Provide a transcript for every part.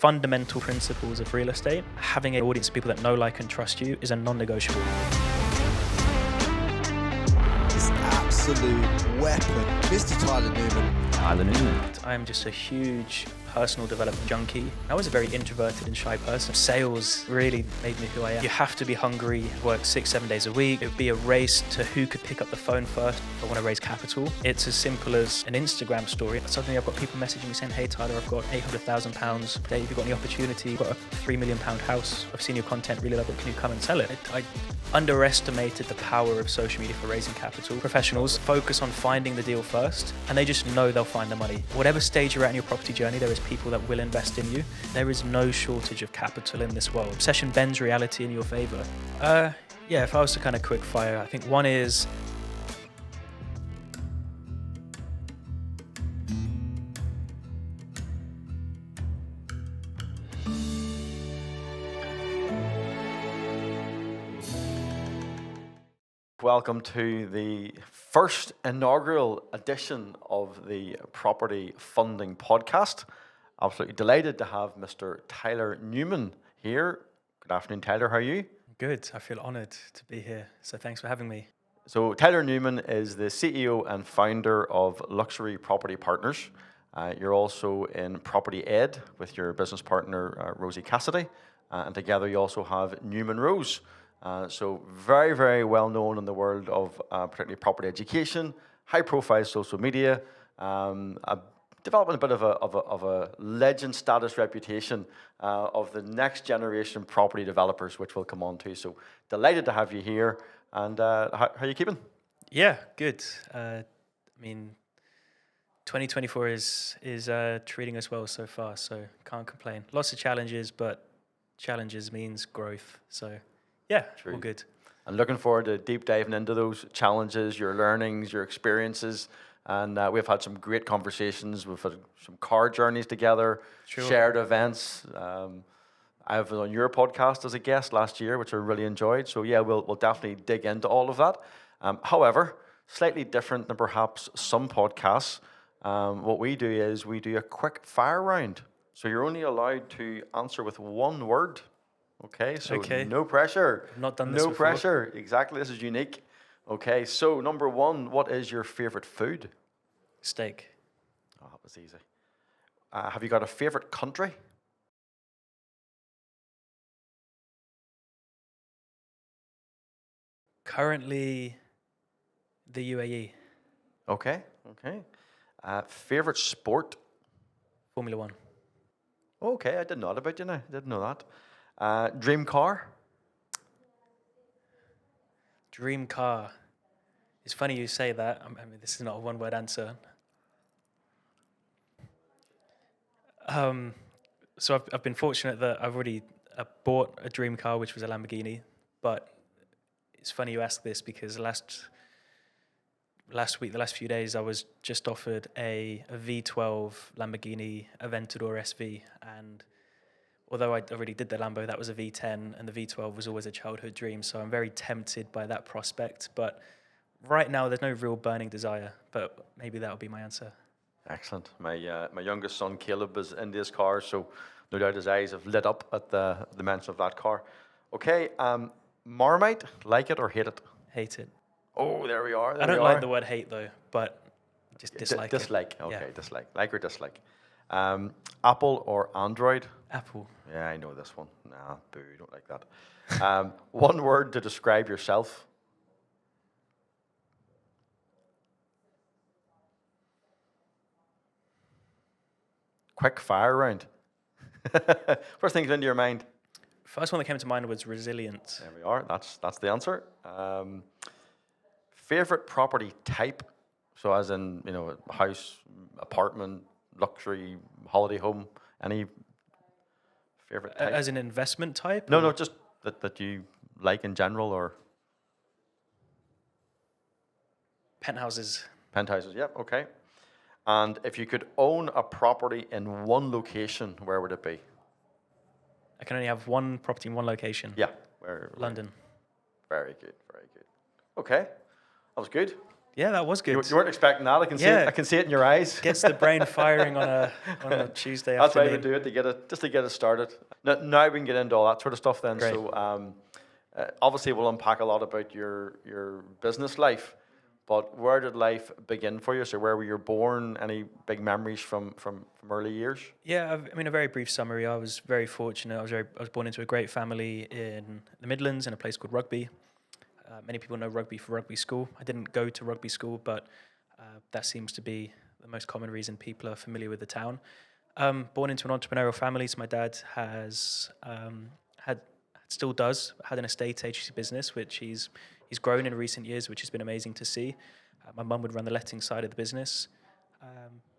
fundamental principles of real estate. Having an audience of people that know, like, and trust you is a non-negotiable. This absolute weapon, Mr. Tyler Newman. I am just a huge personal development junkie. I was a very introverted and shy person. Sales really made me who I am. You have to be hungry, work 6-7 days a week. It would be a race to who could pick up the phone first if I want to raise capital. It's as simple as an Instagram story. Suddenly I've got people messaging me saying, hey Tyler, I've got £800,000 today. Have you got any opportunity? I've got a £3 million house. I've seen your content, really love it. Can you come and sell it? I underestimated the power of social media for raising capital. Professionals focus on finding the deal first, and they just know they'll find the money. Whatever stage you're at in your property journey, there is people that will invest in you. There is no shortage of capital in this world. Obsession bends reality in your favor. Yeah, if I was to kind of quick fire, I think one is welcome to the first inaugural edition of the Property Funding Podcast. Absolutely delighted to have Mr. Tyler Newman here. Good afternoon, Tyler. How are you? good. I feel honored to be here. So thanks for having me. So Tyler Newman is the CEO and founder of Luxury Property Partners. You're also in Property Ed with your business partner, Rosie Cassidy. And together you also have Newman Rose. So very, very well known in the world of particularly property education, high profile social media, developing a bit of a legend status reputation of the next generation property developers, which we'll come on to. So delighted to have you here. And how are you keeping? Yeah, good. I mean, 2024 is treating us well so far, so can't complain. Lots of challenges, but challenges means growth. So yeah, True. all good. And looking forward to deep diving into those challenges, your learnings, your experiences. And we've had some great conversations. We've had some car journeys together, shared events. I was on your podcast as a guest last year, which I really enjoyed. So yeah, we'll definitely dig into all of that. However, slightly different than perhaps some podcasts. What we do is we do a quick fire round. So you're only allowed to answer with one word. Okay, so no pressure. I've not done this before. No before. pressure. Exactly, this is unique. Okay, so number one, what is your favorite food? Steak. Oh, that was easy. Have you got a favorite country? Currently, the UAE. Okay. Favorite sport? Formula One. Okay, I didn't know that about you now. Didn't know that. Dream car? Dream car. It's funny you say that. I mean, this is not a one-word answer. So I've been fortunate that I've already bought a dream car, which was a Lamborghini. But it's funny you ask this because last week, the last few days, I was just offered a V12 Lamborghini Aventador SV, and although I already did the Lambo, that was a V10, and the V12 was always a childhood dream. So I'm very tempted by that prospect. But right now, there's no real burning desire. But maybe that'll be my answer. Excellent. My youngest son Caleb is in this car, so no doubt his eyes have lit up at the mention of that car. Okay, Marmite, like it or hate it? Hate it. Oh, there we are. I don't like the word hate though, but just dislike it. Dislike. Okay, Yeah. dislike. Like or dislike. Apple or Android? Apple. Yeah, I know this one. Nah, boo, don't like that. One word to describe yourself. Quick fire round. First things into your mind. First one that came to mind was resilient. There we are. That's the answer. Favorite property type. So as in, house, apartment, luxury, holiday home. Any favorite type? As an investment type? No, just that you like in general or Penthouses. penthouses. Yep. Okay. And if you could own a property in one location, where would it be? I can only have one property in one location. Yeah. Where? London. Very good. Very good. Okay. That was good. Yeah, that was good. You weren't expecting that. I can see it. I can see it in your eyes. Gets the brain firing on a Tuesday That's afternoon. why we do it, to get it started. Now we can get into all that sort of stuff then. Great. So obviously we'll unpack a lot about your business life, but where did life begin for you? So where were you born? Any big memories from early years? Yeah, I mean, a very brief summary. I was very fortunate. I was born into a great family in the Midlands in a place called Rugby. Many people know Rugby for rugby school. I didn't go to rugby school, but that seems to be the most common reason people are familiar with the town. Born into an entrepreneurial family, so my dad still had an estate agency business, which he's grown in recent years, which has been amazing to see. My mum would run the letting side of the business.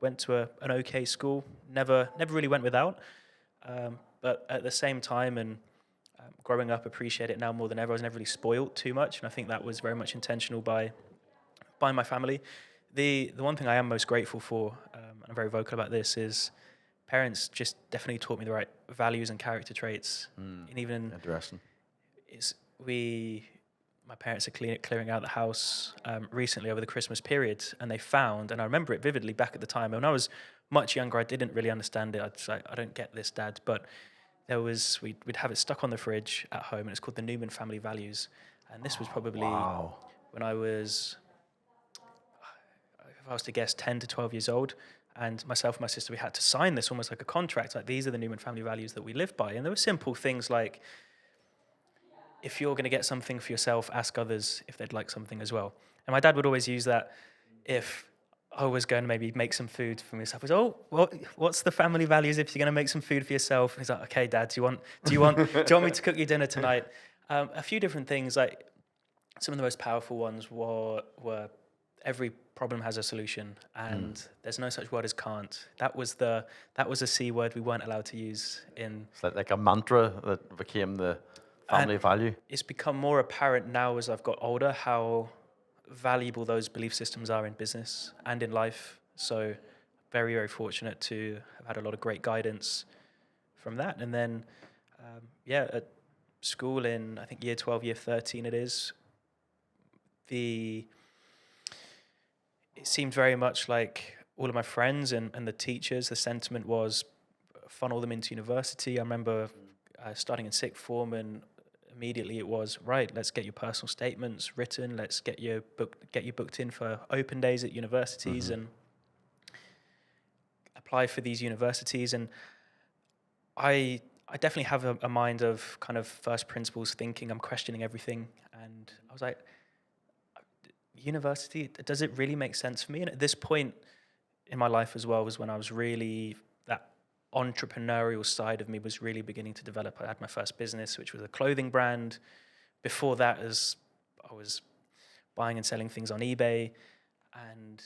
Went to an okay school, never really went without, but at the same time, and growing up, appreciate it now more than ever. I was never really spoiled too much, and I think that was very much intentional by my family. The one thing I am most grateful for, and I'm very vocal about this, is parents just definitely taught me the right values and character traits. And even interesting. My parents are clearing out the house recently over the Christmas period, and they found, and I remember it vividly back at the time, when I was much younger, I didn't really understand it. I'd say, I don't get this, Dad, but we'd have it stuck on the fridge at home, and it's called the Newman Family Values. And this was probably when I was, if I was to guess, 10 to 12 years old. And myself and my sister, we had to sign this almost like a contract. Like, these are the Newman family values that we live by. And there were simple things like, if you're going to get something for yourself, ask others if they'd like something as well. And my dad would always use that if I was going to maybe make some food for myself. He was, what's the family values if you're going to make some food for yourself? And he's like, okay, Dad, do you want me to cook you dinner tonight? A few different things. Like, some of the most powerful ones were every problem has a solution, and there's no such word as can't. That was a C word we weren't allowed to use in. It's like a mantra that became the family value. It's become more apparent now as I've got older how valuable those belief systems are in business and in life. So very, very fortunate to have had a lot of great guidance from that. And then, at school in, I think, year 12, year 13 it is, it seemed very much like all of my friends and the teachers, the sentiment was funnel them into university. I remember starting in sixth form, and immediately it was, right, let's get your personal statements written, let's get you booked in for open days at universities and apply for these universities. And I definitely have a mind of kind of first principles thinking. I'm questioning everything, and I was like, university, does it really make sense for me? And at this point in my life as well was when I was really, that entrepreneurial side of me was really beginning to develop. I had my first business, which was a clothing brand. Before that, as I was buying and selling things on eBay, and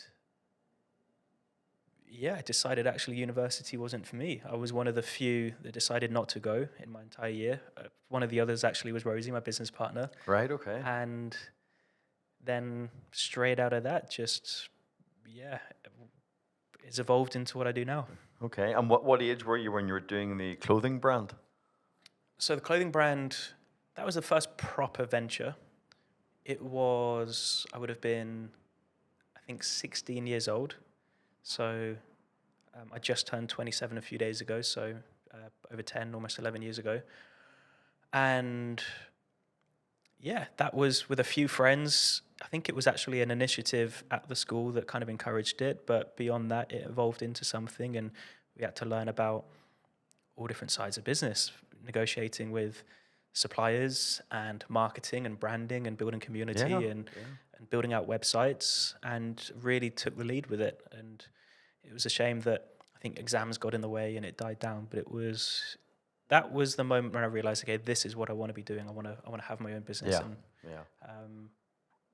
I decided actually university wasn't for me. I was one of the few that decided not to go in my entire year. One of the others actually was Rosie, my business partner. Right, okay. And then straight out of that, it's evolved into what I do now. Okay, and what age were you when you were doing the clothing brand? So the clothing brand, that was the first proper venture. I would have been, I think, 16 years old. So I just turned 27 a few days ago, so over 10, almost 11 years ago. And that was with a few friends. I think it was actually an initiative at the school that kind of encouraged it, but beyond that, it evolved into something, and we had to learn about all different sides of business, negotiating with suppliers and marketing and branding and building community and building out websites, and really took the lead with it. And it was a shame that I think exams got in the way and it died down, but that was the moment when I realized, okay, this is what I want to be doing. I want to have my own business.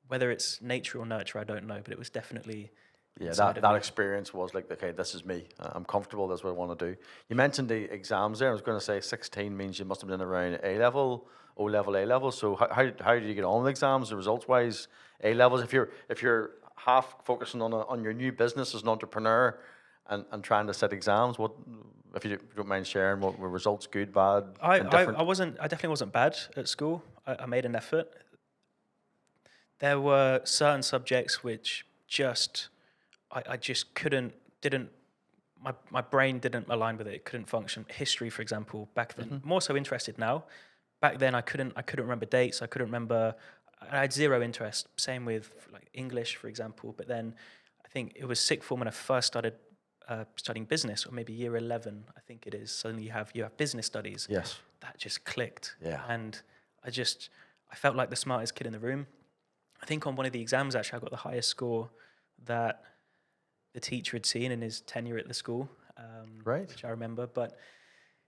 Whether it's nature or nurture, I don't know, but it was definitely that experience was like, okay, this is me. I'm comfortable. That's what I want to do. You mentioned the exams there. I was going to say 16 means you must have been around A-level, O-level, A-level. So how did you get on with exams, the results-wise? A-levels, if you're half focusing on your new business as an entrepreneur and trying to set exams, what, if you don't mind sharing, what were results, good, bad, I definitely wasn't bad at school. I made an effort. There were certain subjects which just I just didn't my brain didn't align with it. It couldn't function. History, for example, back then. More so interested now. Back then, I couldn't remember dates. I couldn't remember. I had zero interest. Same with like English, for example. But then, I think it was sixth form when I first started studying business, or maybe year 11, I think it is. Suddenly you have business studies. Yes. That just clicked. Yeah. And I felt like the smartest kid in the room. I think on one of the exams, actually, I got the highest score that the teacher had seen in his tenure at the school, Right. which I remember. But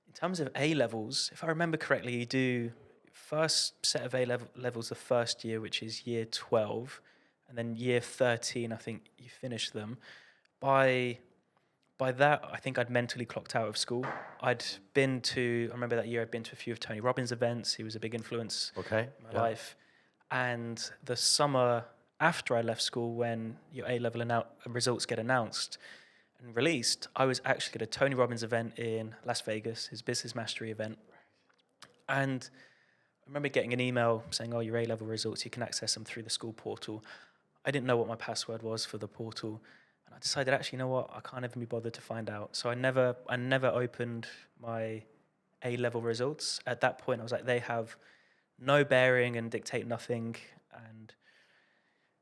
in terms of A levels, if I remember correctly, you do first set of levels the first year, which is year 12, and then year 13, I think you finish them. By that, I think I'd mentally clocked out of school. I remember that year I'd been to a few of Tony Robbins' events. He was a big influence in my life. And the summer after I left school, when your A-level results get announced and released, I was actually at a Tony Robbins event in Las Vegas, his business mastery event. And I remember getting an email saying, your A-level results, you can access them through the school portal. I didn't know what my password was for the portal. And I decided, actually, you know what? I can't even be bothered to find out. So I never opened my A-level results. At that point, I was like, they have no bearing and dictate nothing. And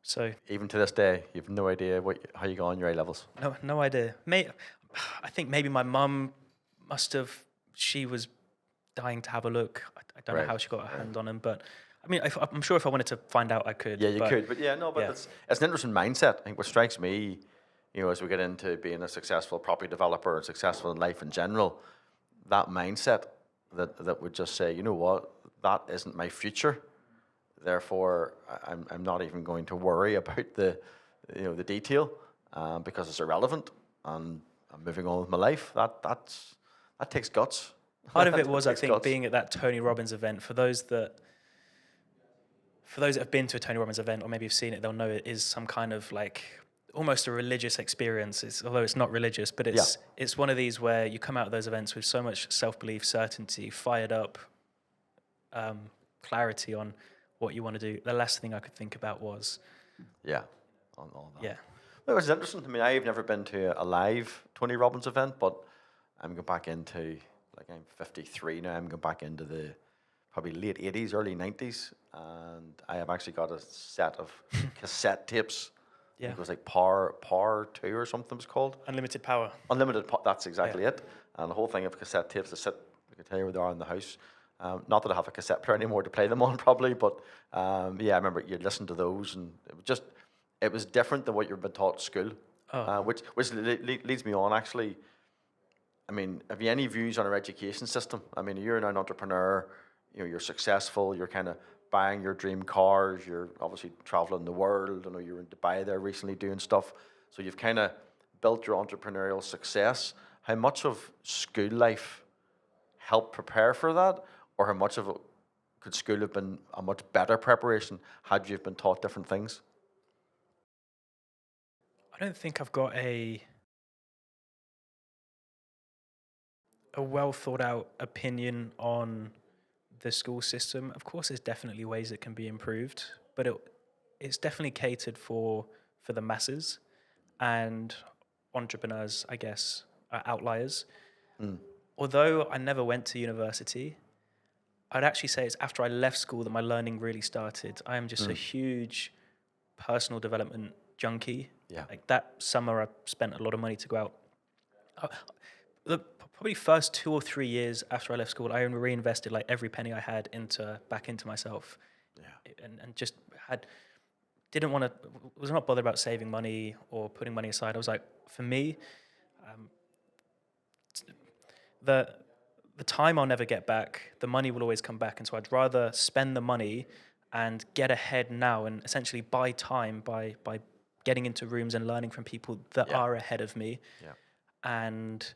so even to this day, you've no idea how you got on your A levels. No idea. I think maybe my mum she was dying to have a look. I don't know how she got her hand on them, but I mean, I'm sure if I wanted to find out, I could. Yeah, you could, but it's an interesting mindset. I think what strikes me, as we get into being a successful property developer and successful in life in general, that mindset that would just say, you know what, that isn't my future. Therefore, I'm not even going to worry about the detail because it's irrelevant, and I'm moving on with my life. That takes guts. Part of it was, I think, being at that Tony Robbins event. For those that have been to a Tony Robbins event, or maybe have seen it, they'll know it is some kind of like almost a religious experience. Although it's not religious, but it's one of these where you come out of those events with so much self-belief, certainty, fired up, clarity on what you want to do. The last thing I could think about was on all that. Yeah. Well, it was interesting to me. I've never been to a live Tony Robbins event, but I'm going back into, like, I'm 53 now. I'm going back into the probably late 80s, early 90s, and I have actually got a set of cassette tapes. Yeah. It was like Power 2 or something it was called. Unlimited power. That's exactly it. And the whole thing of cassette tapes that sit, I can tell you where they are in the house. Not that I have a cassette player anymore to play them on, probably, but I remember you'd listen to those, and it was different than what you've been taught at school, which leads me on, actually. I mean, have you any views on our education system? I mean, you're now an entrepreneur, you're successful, you're kind of buying your dream cars, you're obviously traveling the world. I know you were in Dubai there recently doing stuff, so you've kind of built your entrepreneurial success. How much of school life helped prepare for that? Or how much of it could school have been a much better preparation had you been taught different things? I don't think I've got a well thought out opinion on the school system. Of course, there's definitely ways it can be improved, but it's definitely catered for the masses, and entrepreneurs, I guess, are outliers. Although I never went to university, I'd actually say it's after I left school that my learning really started. I am just a huge personal development junkie. Yeah. Like that summer, I spent a lot of money to go out. The probably first 2 or 3 years after I left school, I reinvested like every penny I had back into myself. Yeah. And just was not bothered about saving money or putting money aside. I was like, for me, the time I'll never get back, the money will always come back. And so I'd rather spend the money and get ahead now and essentially buy time by getting into rooms and learning from people that are ahead of me. Yeah. And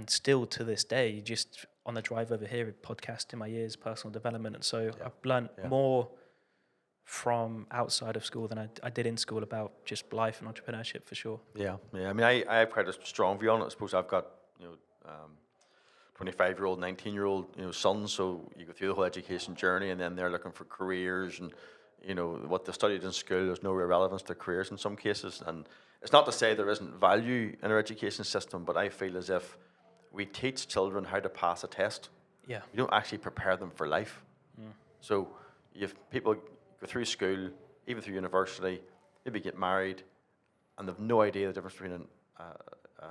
still to this day, just on the drive over here, a podcast in my ears, personal development. And so I've learned more from outside of school than I did in school about just life and entrepreneurship, for sure. Yeah. I mean, I have quite a strong view on it. I suppose I've got 25-year-old, 19-year-old sons, so you go through the whole education journey, and then they're looking for careers and what they studied in school, there's no real relevance to careers in some cases. And it's not to say there isn't value in our education system, but I feel as if we teach children how to pass a test. Yeah. We don't actually prepare them for life. So if people go through school, even through university, maybe get married, and they've no idea the difference between a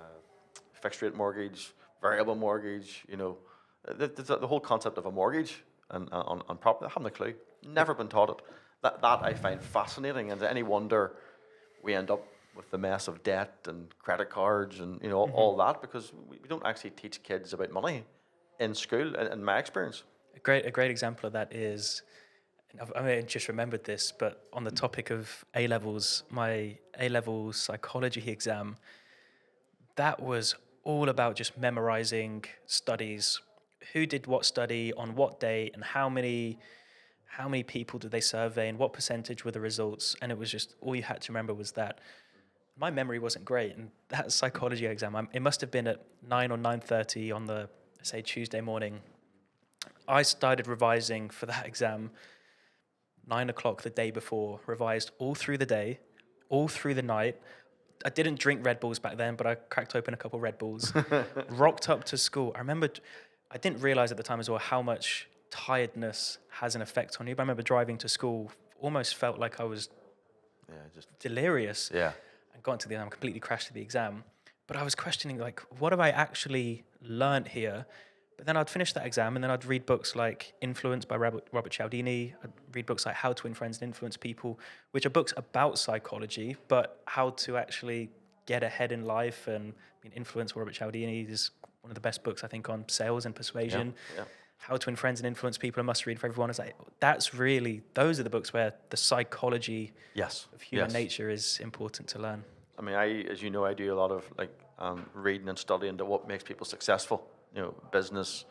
fixed rate mortgage, variable mortgage, the whole concept of a mortgage and on property, they haven't a clue. Never been taught it. That I find fascinating, and any wonder we end up with the mess of debt and credit cards and all that, because we don't actually teach kids about money in school, in my experience. A great example of that is, I just remembered this, but on the topic of A-levels, my A-level psychology exam, that was all about just memorizing studies, who did what study on what day, and how many people did they survey, and what percentage were the results, and it was just all you had to remember was that. My memory wasn't great, and that psychology exam, it must have been at 9 or 9:30 on the, say, Tuesday morning. I started revising for that exam 9 o'clock the day before, revised all through the day, all through the night. I didn't drink Red Bulls back then, but I cracked open a couple Red Bulls, rocked up to school. I remember, I didn't realize at the time as well how much tiredness has an effect on you, but I remember driving to school, almost felt like I was just delirious. Yeah. I got into the exam, completely crashed the exam. But I was questioning, like, what have I actually learned here? But then I'd finish that exam, and then I'd read books like Influence by Robert Cialdini. I'd read books like How to Win Friends and Influence People, which are books about psychology, but how to actually get ahead in life. And Influence by Robert Cialdini is one of the best books, I think, on sales and persuasion. Yeah. How to Win Friends and Influence People, a must read for everyone. It's like, those are the books where the psychology of human nature is important to learn. I mean, as you know, I do a lot of reading and studying into what makes people successful. Business,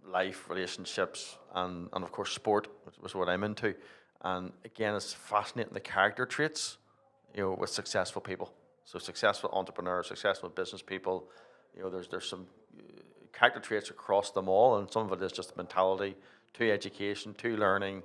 life, relationships, and of course sport, which was what I'm into. And again, it's fascinating the character traits, with successful people. So successful entrepreneurs, successful business people. There's some character traits across them all, and some of it is just mentality, to education, to learning,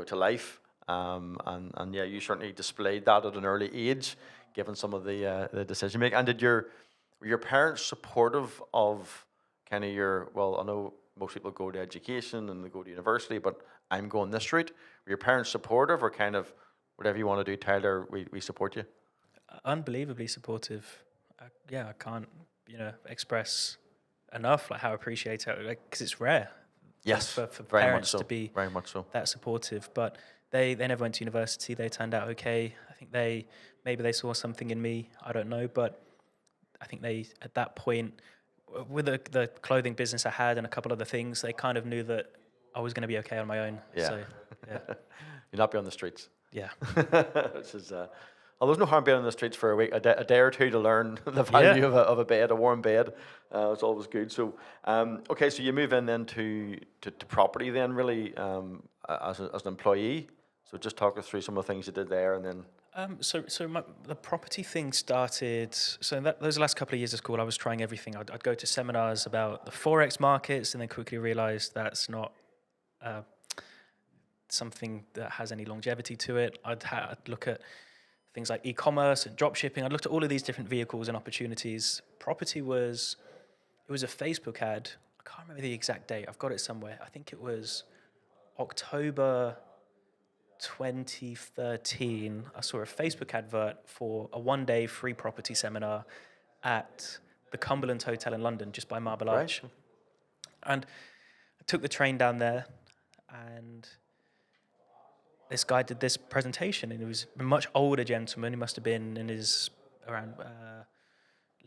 to life. And yeah, you certainly displayed that at an early age, given some of the decision making. And were your parents supportive of kind of I know most people go to education and they go to university, but I'm going this route. Were your parents supportive, or kind of whatever you want to do, Tyler, we support you? Unbelievably supportive. I can't, express enough how I appreciate it, because it's rare. Yes, for very parents much so. to be very much so. That supportive. But they never went to university. They turned out okay. I think maybe they saw something in me. I don't know, but I think they, at that point, with the clothing business I had and a couple other things, they kind of knew that I was going to be okay on my own. Yeah. So, yeah. You'll not be on the streets. Yeah. Which is, there's no harm being on the streets for a week, a day or two, to learn the value of a bed, a warm bed. It's always good. So, okay, so you move in then to property then, really, as an employee. So just talk us through some of the things you did there, and then. The property thing started. So those last couple of years of school, I was trying everything. I'd go to seminars about the Forex markets, and then quickly realized that's not something that has any longevity to it. I'd look at things like e-commerce and drop shipping. I'd looked at all of these different vehicles and opportunities. Property was a Facebook ad. I can't remember the exact date. I've got it somewhere. I think it was October 2013, I saw a Facebook advert for a one-day free property seminar at the Cumberland Hotel in London, just by Marble Arch. Right. And I took the train down there, and this guy did this presentation, and he was a much older gentleman. He must have been in his around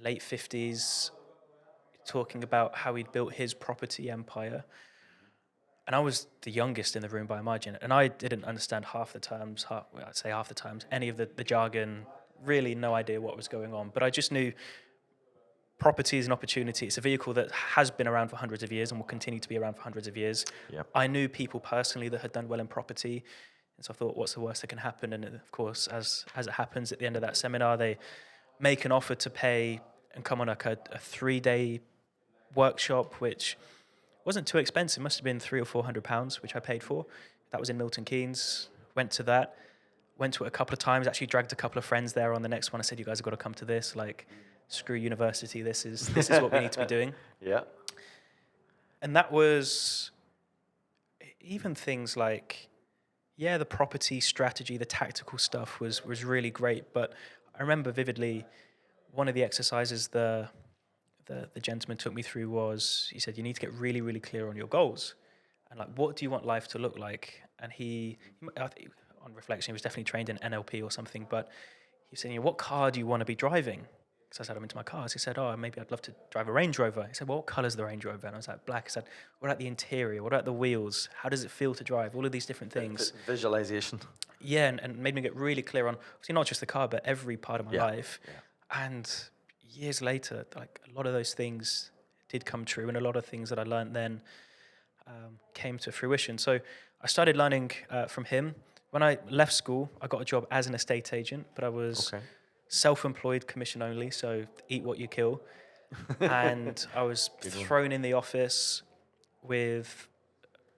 late 50s, talking about how he'd built his property empire. And I was the youngest in the room by a margin, and I didn't understand half the terms, any of the jargon, really no idea what was going on. But I just knew property is an opportunity. It's a vehicle that has been around for hundreds of years and will continue to be around for hundreds of years. Yep. I knew people personally that had done well in property, and so I thought, what's the worst that can happen? And of course, as it happens, at the end of that seminar, they make an offer to pay and come on a 3-day workshop, which wasn't too expensive. It must have been £300 or £400, which I paid for. That was in Milton Keynes. went to that. Went to it a couple of times, actually dragged a couple of friends there on the next one. I said, you guys have got to come to this. Like, screw university. This is what we need to be doing. Yeah. And that was even things like, the property strategy, the tactical stuff was really great. But I remember vividly one of the exercises the gentleman took me through was, he said, you need to get really, really clear on your goals. And like, what do you want life to look like? And I think, on reflection, he was definitely trained in NLP or something, but he said, what car do you want to be driving? Because I said, I'm into my cars. He said, maybe I'd love to drive a Range Rover. He said, well, what colour's the Range Rover? And I was like, black. I said, what about the interior? What about the wheels? How does it feel to drive? All of these different things. Visualization. Yeah, and made me get really clear on, obviously not just the car, but every part of my life. Yeah. And years later, like a lot of those things did come true, and a lot of things that I learned then came to fruition. So I started learning from him. When I left school, I got a job as an estate agent, but I was self-employed, commission only, so eat what you kill. And I was thrown in the office with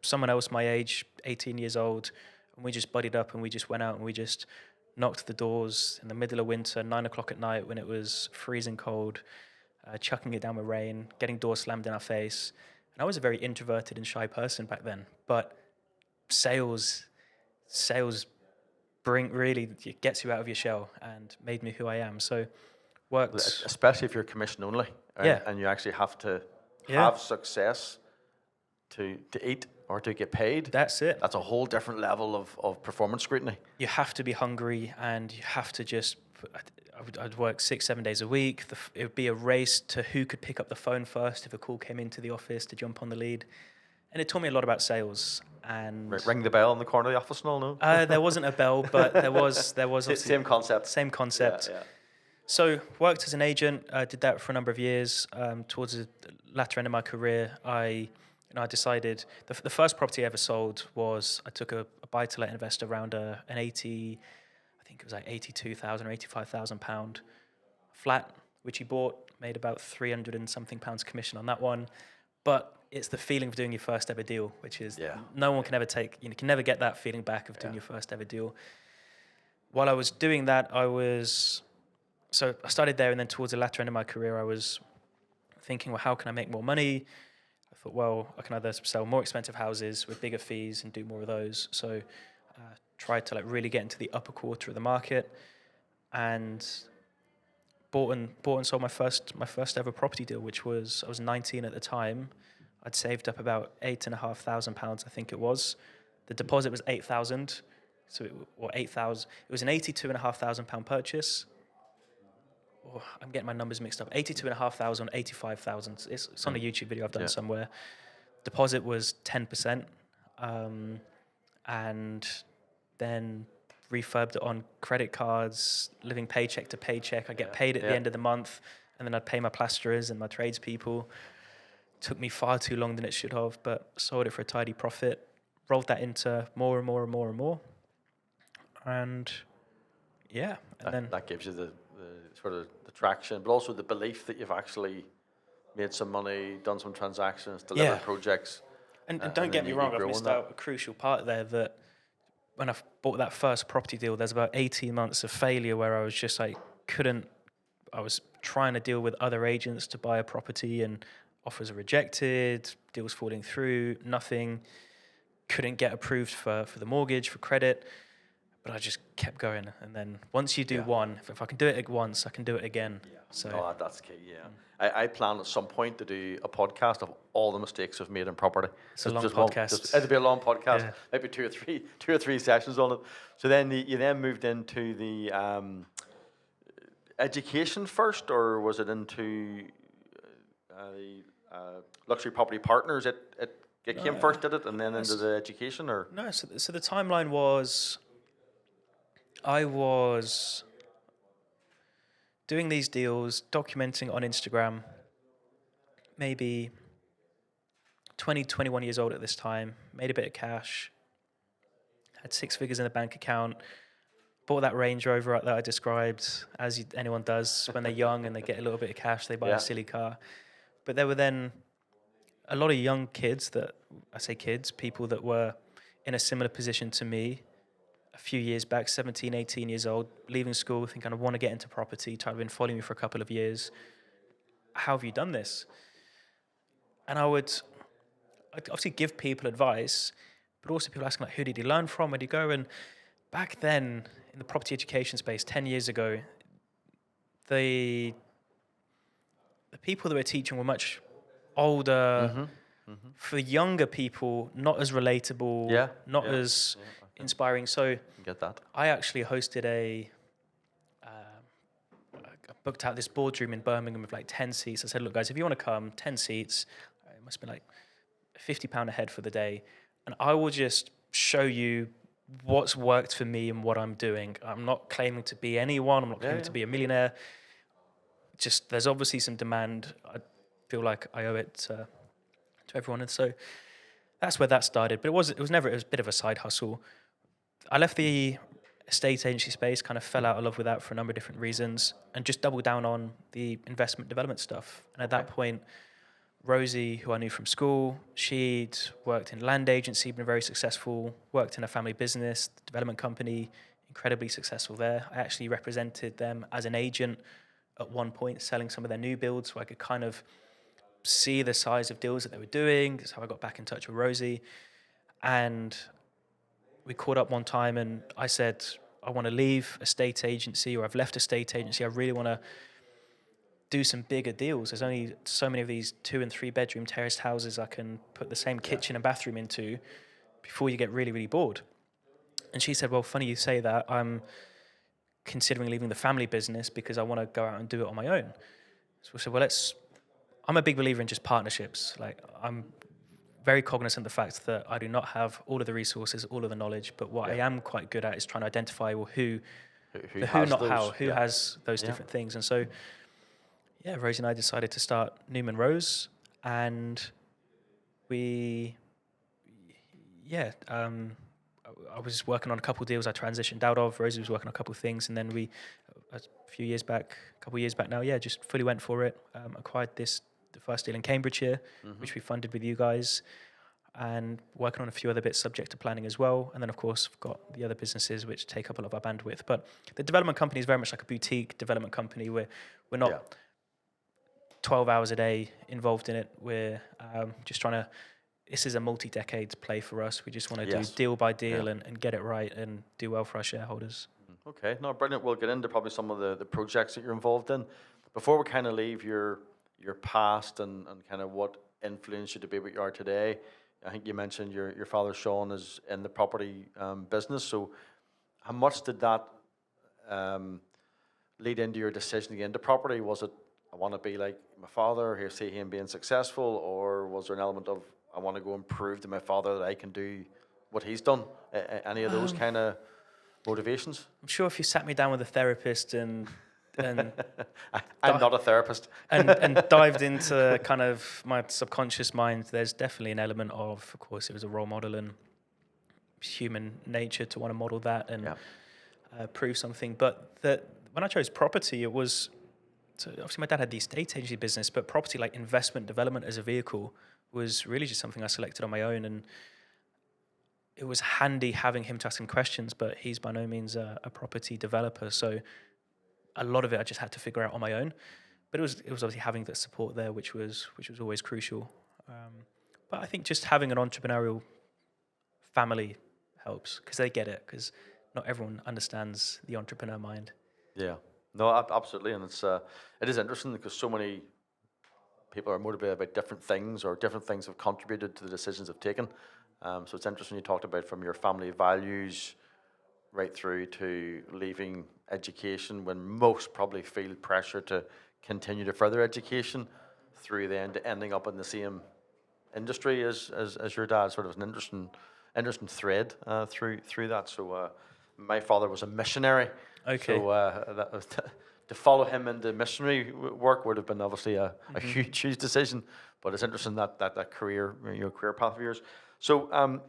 someone else my age, 18 years old, and we just buddied up and we just went out and we just knocked the doors in the middle of winter, 9 o'clock at night when it was freezing cold, chucking it down with rain, getting doors slammed in our face. And I was a very introverted and shy person back then, but sales gets you out of your shell and made me who I am. So worked, especially if you're commission only, and you actually have to have success to eat or to get paid. That's it. That's a whole different level of performance scrutiny. You have to be hungry, and you have to just. I'd work 6-7 days a week. It would be a race to who could pick up the phone first if a call came into the office, to jump on the lead. And it taught me a lot about sales. And ring the bell in the corner of the office and all, no? There wasn't a bell, but there was same concept. Same concept. Yeah. So worked as an agent. Did that for a number of years. Towards the latter end of my career, I decided the first property I ever sold was, I took a buy-to-let investor around an 80, I think it was like 82,000 or 85,000 pound flat, which he bought, made about 300 and something pounds commission on that one. But it's the feeling of doing your first ever deal, which is no one can ever take, you can never get that feeling back of doing your first ever deal. While I was doing that, so I started there, and then towards the latter end of my career, I was thinking, well, how can I make more money? I thought, well, I can either sell more expensive houses with bigger fees and do more of those. So tried to really get into the upper quarter of the market, and bought and sold my first ever property deal, which was, I was 19 at the time. I'd saved up about £8,500, I think it was. The deposit was 8,000, or 8,000. It was an £82,500 purchase. Oh, I'm getting my numbers mixed up. 82,500, 85,000. It's on a YouTube video I've done somewhere. Deposit was 10%, and then refurbed it on credit cards, living paycheck to paycheck. I get paid at the end of the month, and then I'd pay my plasterers and my tradespeople. Took me far too long than it should have, but sold it for a tidy profit. Rolled that into more and more and more and more. And then that gives you the sort of the traction, but also the belief that you've actually made some money, done some transactions, delivered projects. And don't get me wrong, I've missed out a crucial part there, that when I bought that first property deal, there's about 18 months of failure where I was just I was trying to deal with other agents to buy a property, and offers are rejected, deals falling through, nothing, couldn't get approved for the mortgage, for credit. But I just kept going, and then once you do one, if I can do it once, I can do it again. Yeah. So that's key. Yeah, I plan at some point to do a podcast of all the mistakes I've made in property. It's a long podcast. It'll be a long podcast, maybe two or three sessions on it. So then you moved into the education first, or was it into the luxury property partners? It came first, did it, and then into the education, or no? So the timeline was, I was doing these deals, documenting on Instagram, maybe 20, 21 years old at this time, made a bit of cash, had 6 figures in the bank account, bought that Range Rover that I described, as anyone does when they're young and they get a little bit of cash, they buy a silly car. But there were then a lot of young kids people that were in a similar position to me, few years back, 17, 18 years old, leaving school, thinking I want to get into property. Tyler been following me for a couple of years. How have you done this? And I'd obviously give people advice, but also people asking like, who did you learn from? Where did you go? And back then in the property education space, 10 years ago, the people that were teaching were much older. For younger people, not as relatable, not as inspiring. So Get that. I actually hosted I booked out this boardroom in Birmingham with like 10 seats. I said, look, guys, if you want to come, 10 seats, it must be like £50 a head for the day. And I will just show you what's worked for me and what I'm doing. I'm not claiming to be anyone. I'm not claiming to be a millionaire. Just there's obviously some demand. I feel like I owe it to everyone. And so that's where that started. But it was a bit of a side hustle. I left the estate agency space, kind of fell out of love with that for a number of different reasons, and just doubled down on the investment development stuff. And at that point, Rosie, who I knew from school, she'd worked in land agency, been very successful, worked in a family business, development company, incredibly successful there. I actually represented them as an agent at one point, selling some of their new builds, so I could kind of see the size of deals that they were doing. That's how I got back in touch with Rosie. And we caught up one time and I said, I want to leave estate agency, or I've left estate agency. I really want to do some bigger deals. There's only so many of these 2 and 3 bedroom terraced houses I can put the same kitchen and bathroom into before you get really, really bored. And she said, well, funny you say that. I'm considering leaving the family business because I want to go out and do it on my own. So I said, well, I'm a big believer in just partnerships. Like, I'm very cognizant of the fact that I do not have all of the resources, all of the knowledge, but what I am quite good at is trying to identify, well, who has those different things. And so, Rosie and I decided to start Newman Rose, and I was working on a couple of deals I transitioned out of. Rosie was working on a couple of things, and then a couple of years back now, just fully went for it. Acquired the first deal in Cambridgeshire, which we funded with you guys, and working on a few other bits subject to planning as well. And then, of course, we've got the other businesses which take up a lot of our bandwidth. But the development company is very much like a boutique development company. We're not 12 hours a day involved in it. We're just trying to. This is a multi-decade play for us. We just want to do deal by deal and get it right and do well for our shareholders. Okay, no, brilliant. We'll get into probably some of the projects that you're involved in. Before we kind of leave your past and kind of what influenced you to be what you are today, I think you mentioned your father, Sean, is in the property business. So how much did that lead into your decision to get into property? Was it, I want to be like my father, here see him being successful, or was there an element of, I want to go and prove to my father that I can do what he's done? Any of those kind of motivations? I'm sure if you sat me down with a therapist and I'm not a therapist. and dived into kind of my subconscious mind, there's definitely an element of course, it was a role model and human nature to want to model that and prove something. But when I chose property, it was, so obviously my dad had the estate agency business, but property, like investment development as a vehicle, was really just something I selected on my own. And it was handy having him to ask him questions, but he's by no means a property developer. So a lot of it I just had to figure out on my own. But it was obviously having that support there, which was always crucial. But I think just having an entrepreneurial family helps, because they get it, because not everyone understands the entrepreneur mind. Yeah. No, absolutely. And it is interesting because so many people are motivated by different things, or different things have contributed to the decisions they've taken. So it's interesting you talked about from your family values right through to leaving education when most probably feel pressure to continue to further education, through then to ending up in the same industry as your dad. Sort of an interesting thread through that. So my father was a missionary. Okay. So that was to follow him into missionary work would have been obviously a huge decision. But it's interesting that career path of yours. So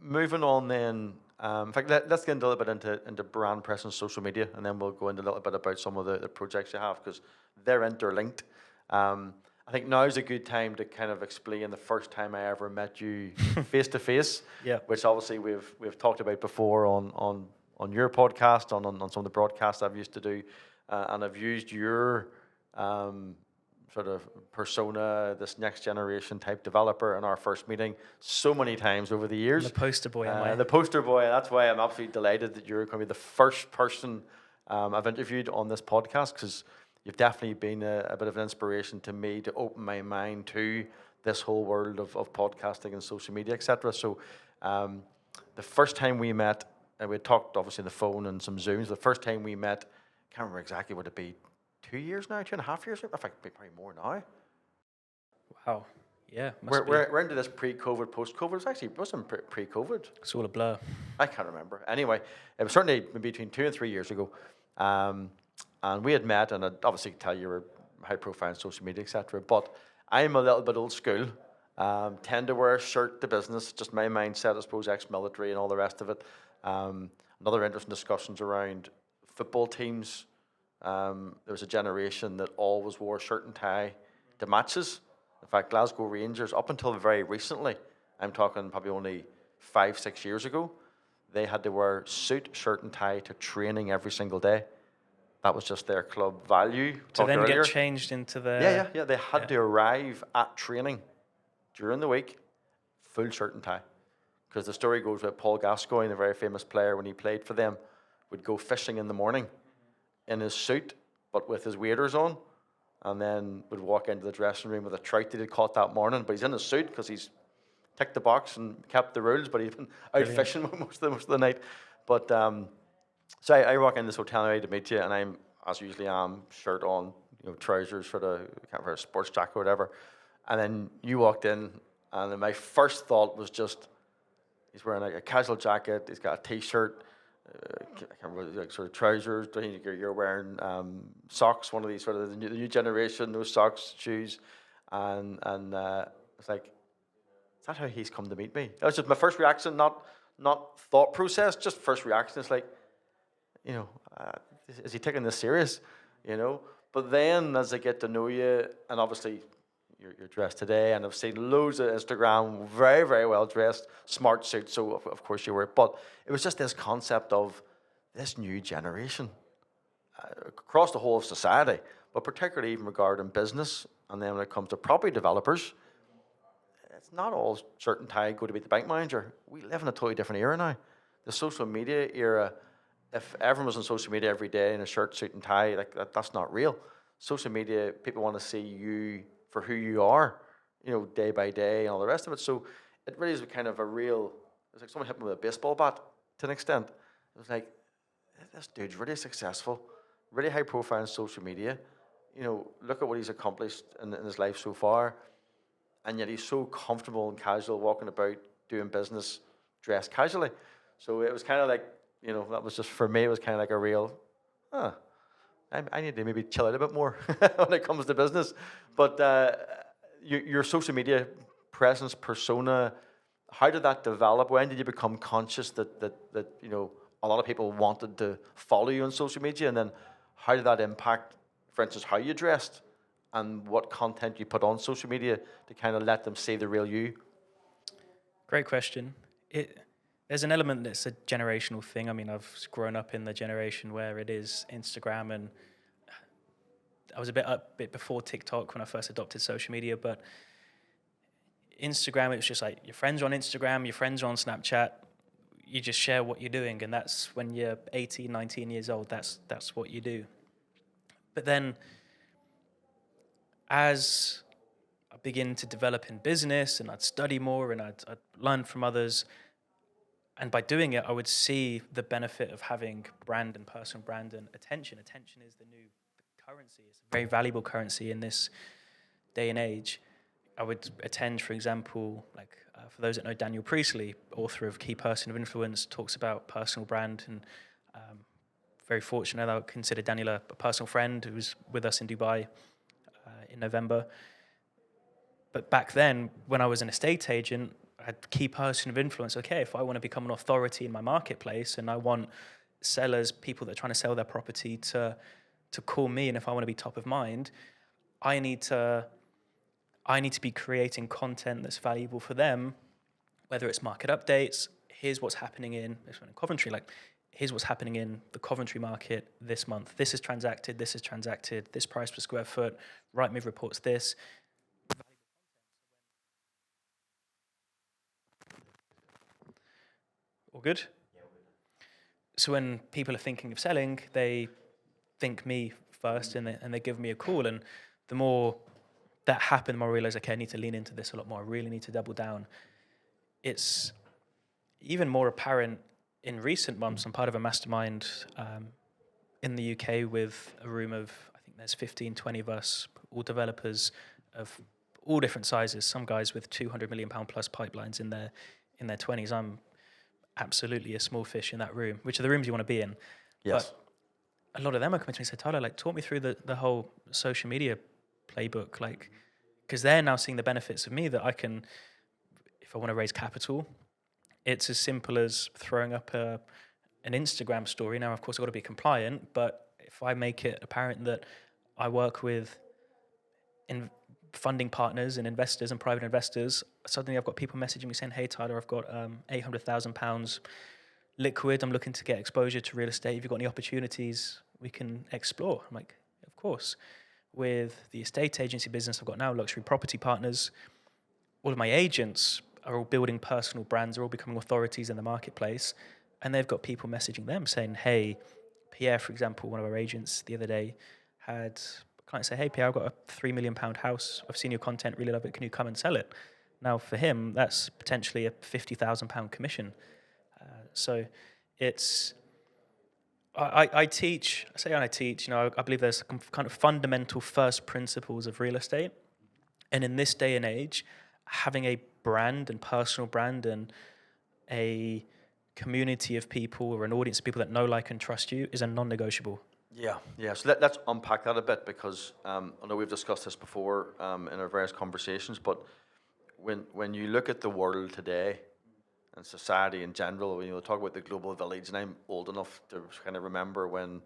moving on then. In fact, let's get a little bit into brand presence, social media, and then we'll go into a little bit about some of the projects you have, because they're interlinked. I think now is a good time to kind of explain the first time I ever met you face to face, which obviously we've talked about before on on your podcast, on some of the broadcasts I've used to do, and I've used your sort of persona, this next generation type developer in our first meeting so many times over the years. The poster boy, am I? The poster boy. That's why I'm absolutely delighted that you're going to be the first person I've interviewed on this podcast, because you've definitely been a bit of an inspiration to me to open my mind to this whole world of podcasting and social media, etc. So the first time we met, and we talked obviously on the phone and some Zooms, the first time we met, I can't remember exactly what it'd be, 2 years now, 2.5 years, in fact, probably more now. Wow. Yeah. We're into this pre-COVID, post-COVID. It wasn't pre-COVID. It's all a blur. I can't remember. Anyway, it was certainly between 2 and 3 years ago. And we had met, and I'd obviously tell you were high profile on social media, etc. But I'm a little bit old school. Tend to wear a shirt to business, just my mindset, I suppose, ex-military and all the rest of it. Another interesting discussions around football teams. There was a generation that always wore shirt and tie to matches. In fact, Glasgow Rangers, up until very recently, I'm talking probably only 5-6 years ago, they had to wear suit, shirt and tie to training every single day. That was just their club value. To then get changed into the... Yeah. They had to arrive at training during the week, full shirt and tie. Because the story goes that Paul Gascoigne, the very famous player, when he played for them, would go fishing in the morning in his suit, but with his waders on, and then would walk into the dressing room with a trout that he'd caught that morning. But he's in his suit because he's ticked the box and kept the rules, but he's been out fishing most of the night. But so I walk in this hotel now to meet you, and I'm, as usually am, shirt on, trousers, sort of, can't remember, a sports jacket or whatever. And then you walked in, and then my first thought was just, he's wearing like a casual jacket, he's got a t-shirt, I can't remember, like sort of trousers. You're wearing socks, one of these sort of the new generation, those socks, shoes, and it's like, is that how he's come to meet me? That was just my first reaction, not thought process, just first reaction. It's like, is he taking this serious? But then as I get to know you, and obviously you're dressed today, and I've seen loads of Instagram, very, very well dressed, smart suit, so of course you were. But it was just this concept of this new generation across the whole of society, but particularly even regarding business. And then when it comes to property developers, it's not all shirt and tie, go to meet the bank manager. We live in a totally different era now. The social media era, if everyone was on social media every day in a shirt, suit and tie, that's not real. Social media, people want to see you for who you are, day by day and all the rest of it. So it really is kind of a real, it's like someone hit me with a baseball bat to an extent. It was like, this dude's really successful, really high profile on social media. Look at what he's accomplished in his life so far. And yet he's so comfortable and casual walking about doing business, dressed casually. So it was kind of like, that was just, for me, it was kind of like a real, I need to maybe chill out a bit more when it comes to business. But your social media presence, persona, how did that develop? When did you become conscious that a lot of people wanted to follow you on social media? And then how did that impact, for instance, how you dressed and what content you put on social media to kind of let them see the real you? Great question. There's an element that's a generational thing. I mean, I've grown up in the generation where it is Instagram, and I was a bit before TikTok when I first adopted social media, but Instagram, it was just like your friends are on Instagram, your friends are on Snapchat, you just share what you're doing, and that's when you're 18, 19 years old, that's what you do. But then as I begin to develop in business, and I'd study more, and I'd learn from others, and by doing it, I would see the benefit of having brand and personal brand and attention. Attention is the new currency. It's a very valuable currency in this day and age. I would attend, for example, for those that know Daniel Priestley, author of Key Person of Influence, talks about personal brand, and very fortunate I would consider Daniel a personal friend who was with us in Dubai in November. But back then, when I was an estate agent, I had Key Person of Influence. Okay, if I want to become an authority in my marketplace, and I want sellers, people that are trying to sell their property to call me, and if I want to be top of mind, I need to be creating content that's valuable for them, whether it's market updates, here's what's happening in Coventry. here's what's happening in the Coventry market this month. This is transacted, this price per square foot, Rightmove reports this. All good? So when people are thinking of selling, they think me first and they give me a call. And the more that happened, the more I realized, okay, I need to lean into this a lot more. I really need to double down. It's even more apparent in recent months. I'm part of a mastermind in the UK with a room of, I think there's 15, 20 of us, all developers of all different sizes. Some guys with £200 million plus pipelines in their 20s. I'm absolutely a small fish in that room, which are the rooms you want to be in. Yes. But a lot of them are coming to me and say, Tyler, like, talk me through the whole social media playbook, like, because they're now seeing the benefits of me that I can, if I want to raise capital, it's as simple as throwing up an Instagram story. Now, of course, I've got to be compliant, but if I make it apparent that I work with funding partners and investors and private investors, suddenly I've got people messaging me saying, hey, Tyler, I've got £800,000 liquid. I'm looking to get exposure to real estate. If you've got any opportunities we can explore. I'm like, of course. With the estate agency business I've got now, Luxury Property Partners, all of my agents are all building personal brands, are all becoming authorities in the marketplace. And they've got people messaging them saying, hey, Pierre, for example, one of our agents the other day had a client say, hey, Pierre, I've got a £3 million house. I've seen your content, really love it. Can you come and sell it? Now, for him, that's potentially a £50,000 commission. So it's, I teach, you know, I believe there's kind of fundamental first principles of real estate. And in this day and age, having a brand and personal brand and a community of people or an audience of people that know, like, and trust you is a non-negotiable. Yeah. So let's unpack that a bit, because I know we've discussed this before in our various conversations, but when you look at the world today and society in general, when you talk about the global village, and I'm old enough to kind of remember when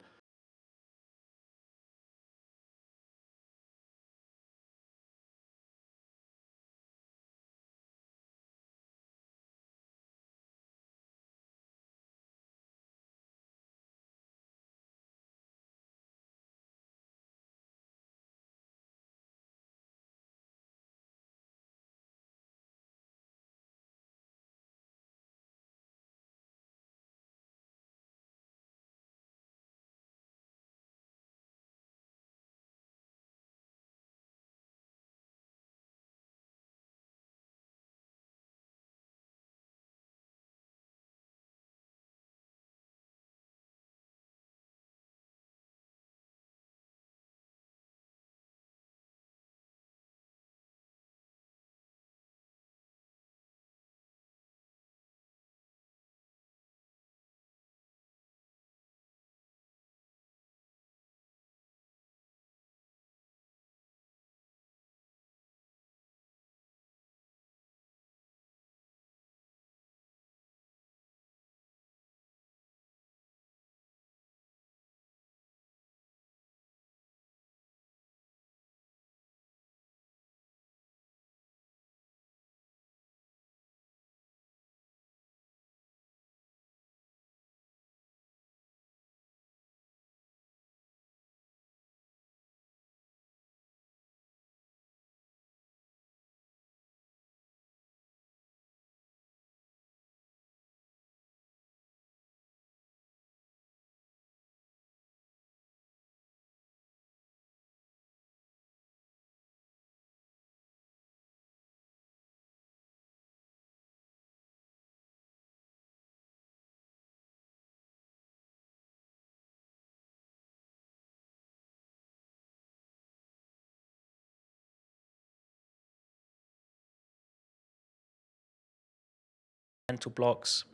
Mental blocks,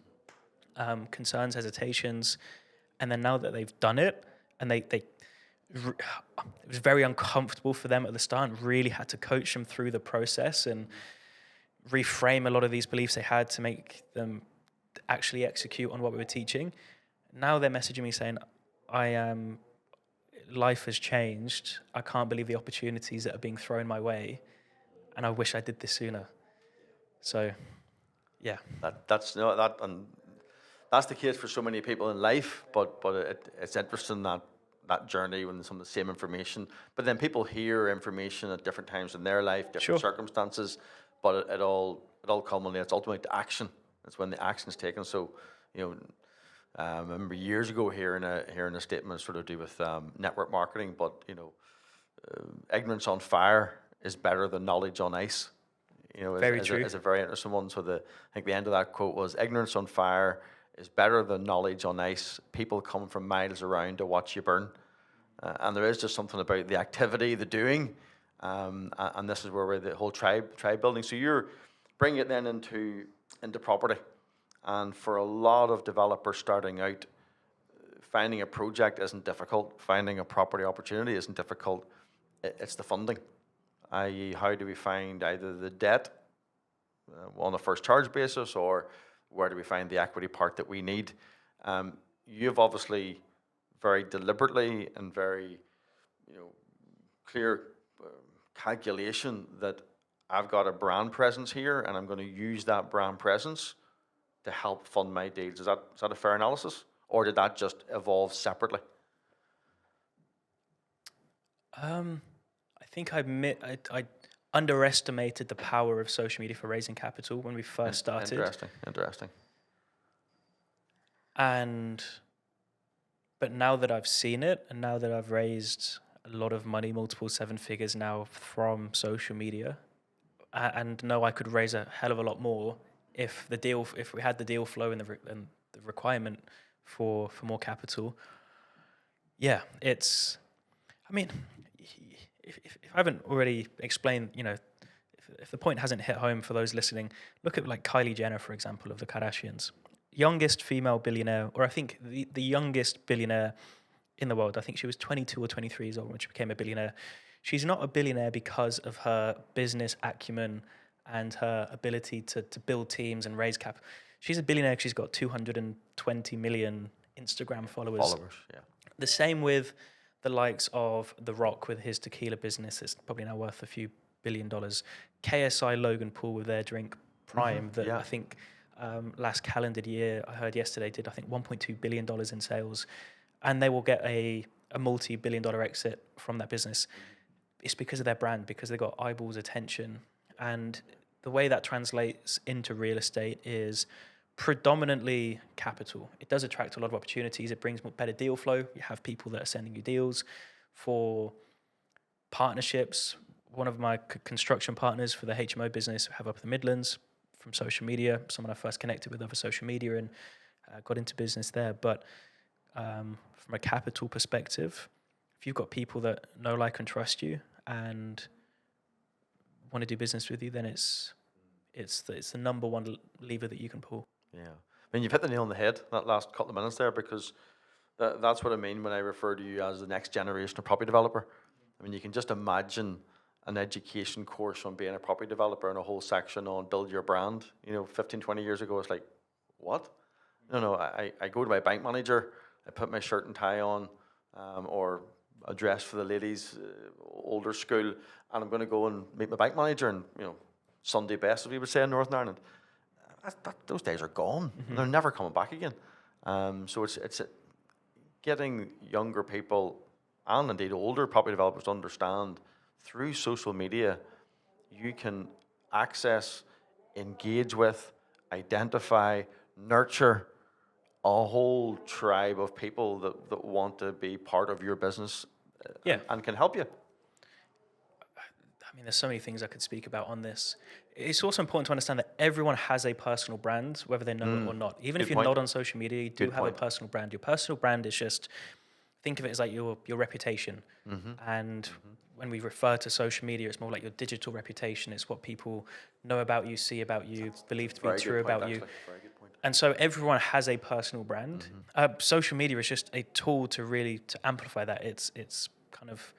concerns, hesitations, and then now that they've done it, and it was very uncomfortable for them at the start, and really had to coach them through the process and reframe a lot of these beliefs they had to make them actually execute on what we were teaching. Now they're messaging me saying, life has changed. I can't believe the opportunities that are being thrown my way, and I wish I did this sooner. So, yeah. that's no that and that's the case for so many people in life, but it's interesting that journey when some of the same information, but then people hear information at different times in their life, different circumstances, but it all culminates ultimately to action. It's when the action is taken. So, I remember years ago hearing a statement sort of do with network marketing, but ignorance on fire is better than knowledge on ice. Very true. It's a very interesting one. So I think the end of that quote was, ignorance on fire is better than knowledge on ice. People come from miles around to watch you burn. And there is just something about the activity, the doing, and this is where we're the whole tribe building. So you're bringing it then into property. And for a lot of developers starting out, finding a project isn't difficult. Finding a property opportunity isn't difficult. It's the funding, i.e. how do we find either the debt on a first charge basis, or where do we find the equity part that we need? You've obviously very deliberately and very clear calculation that I've got a brand presence here and I'm going to use that brand presence to help fund my deals. Is that a fair analysis, or did that just evolve separately? I think I underestimated the power of social media for raising capital when we first started. Interesting. But now that I've seen it, and now that I've raised a lot of money, multiple 7 figures now from social media, and know I could raise a hell of a lot more if we had the deal flow and the requirement for more capital. Yeah, it's. I mean, if I haven't already explained, if the point hasn't hit home for those listening, look at like Kylie Jenner, for example, of the Kardashians. Youngest female billionaire, or I think the youngest billionaire in the world. I think she was 22 or 23 years old when she became a billionaire. She's not a billionaire because of her business acumen and her ability to build teams and raise capital. She's a billionaire because she's got 220 million Instagram followers. Yeah. The same with the likes of The Rock with his tequila business. It's probably now worth a few $1 billion. KSI Logan Paul with their drink Prime I think last calendar year, I heard yesterday, did I think $1.2 billion in sales, and they will get a multi-billion dollar exit from that business. It's because of their brand, because they got eyeballs, attention, and the way that translates into real estate is predominantly capital. It does attract a lot of opportunities. It brings better deal flow. You have people that are sending you deals for partnerships. One of my construction partners for the HMO business have up in the Midlands from social media, someone I first connected with over social media and got into business there. But from a capital perspective, if you've got people that know, like, and trust you and want to do business with you, then it's the number one lever that you can pull. Yeah, I mean, you've hit the nail on the head that last couple of minutes there, because that's what I mean when I refer to you as the next generation of property developer. I mean, you can just imagine an education course on being a property developer and a whole section on build your brand. 15, 20 years ago, it's like, what? No, I go to my bank manager, I put my shirt and tie on, or a dress for the ladies, older school, and I'm going to go and meet my bank manager and, Sunday best, as we would say in Northern Ireland. Those days are gone. Mm-hmm. They're never coming back again. So it's getting younger people, and indeed older property developers, to understand through social media you can access, engage with, identify, nurture a whole tribe of people that want to be part of your business and can help you. I mean, there's so many things I could speak about on this. It's also important to understand that everyone has a personal brand, whether they know it or not. Even if you're not on social media, you do have a personal brand. Your personal brand is just, think of it as like your reputation. Mm-hmm. And when we refer to social media, it's more like your digital reputation. It's what people know about you, see about you, believe to be true about you. Very good point. And so everyone has a personal brand. Mm-hmm. Social media is just a tool to amplify that. It's kind of,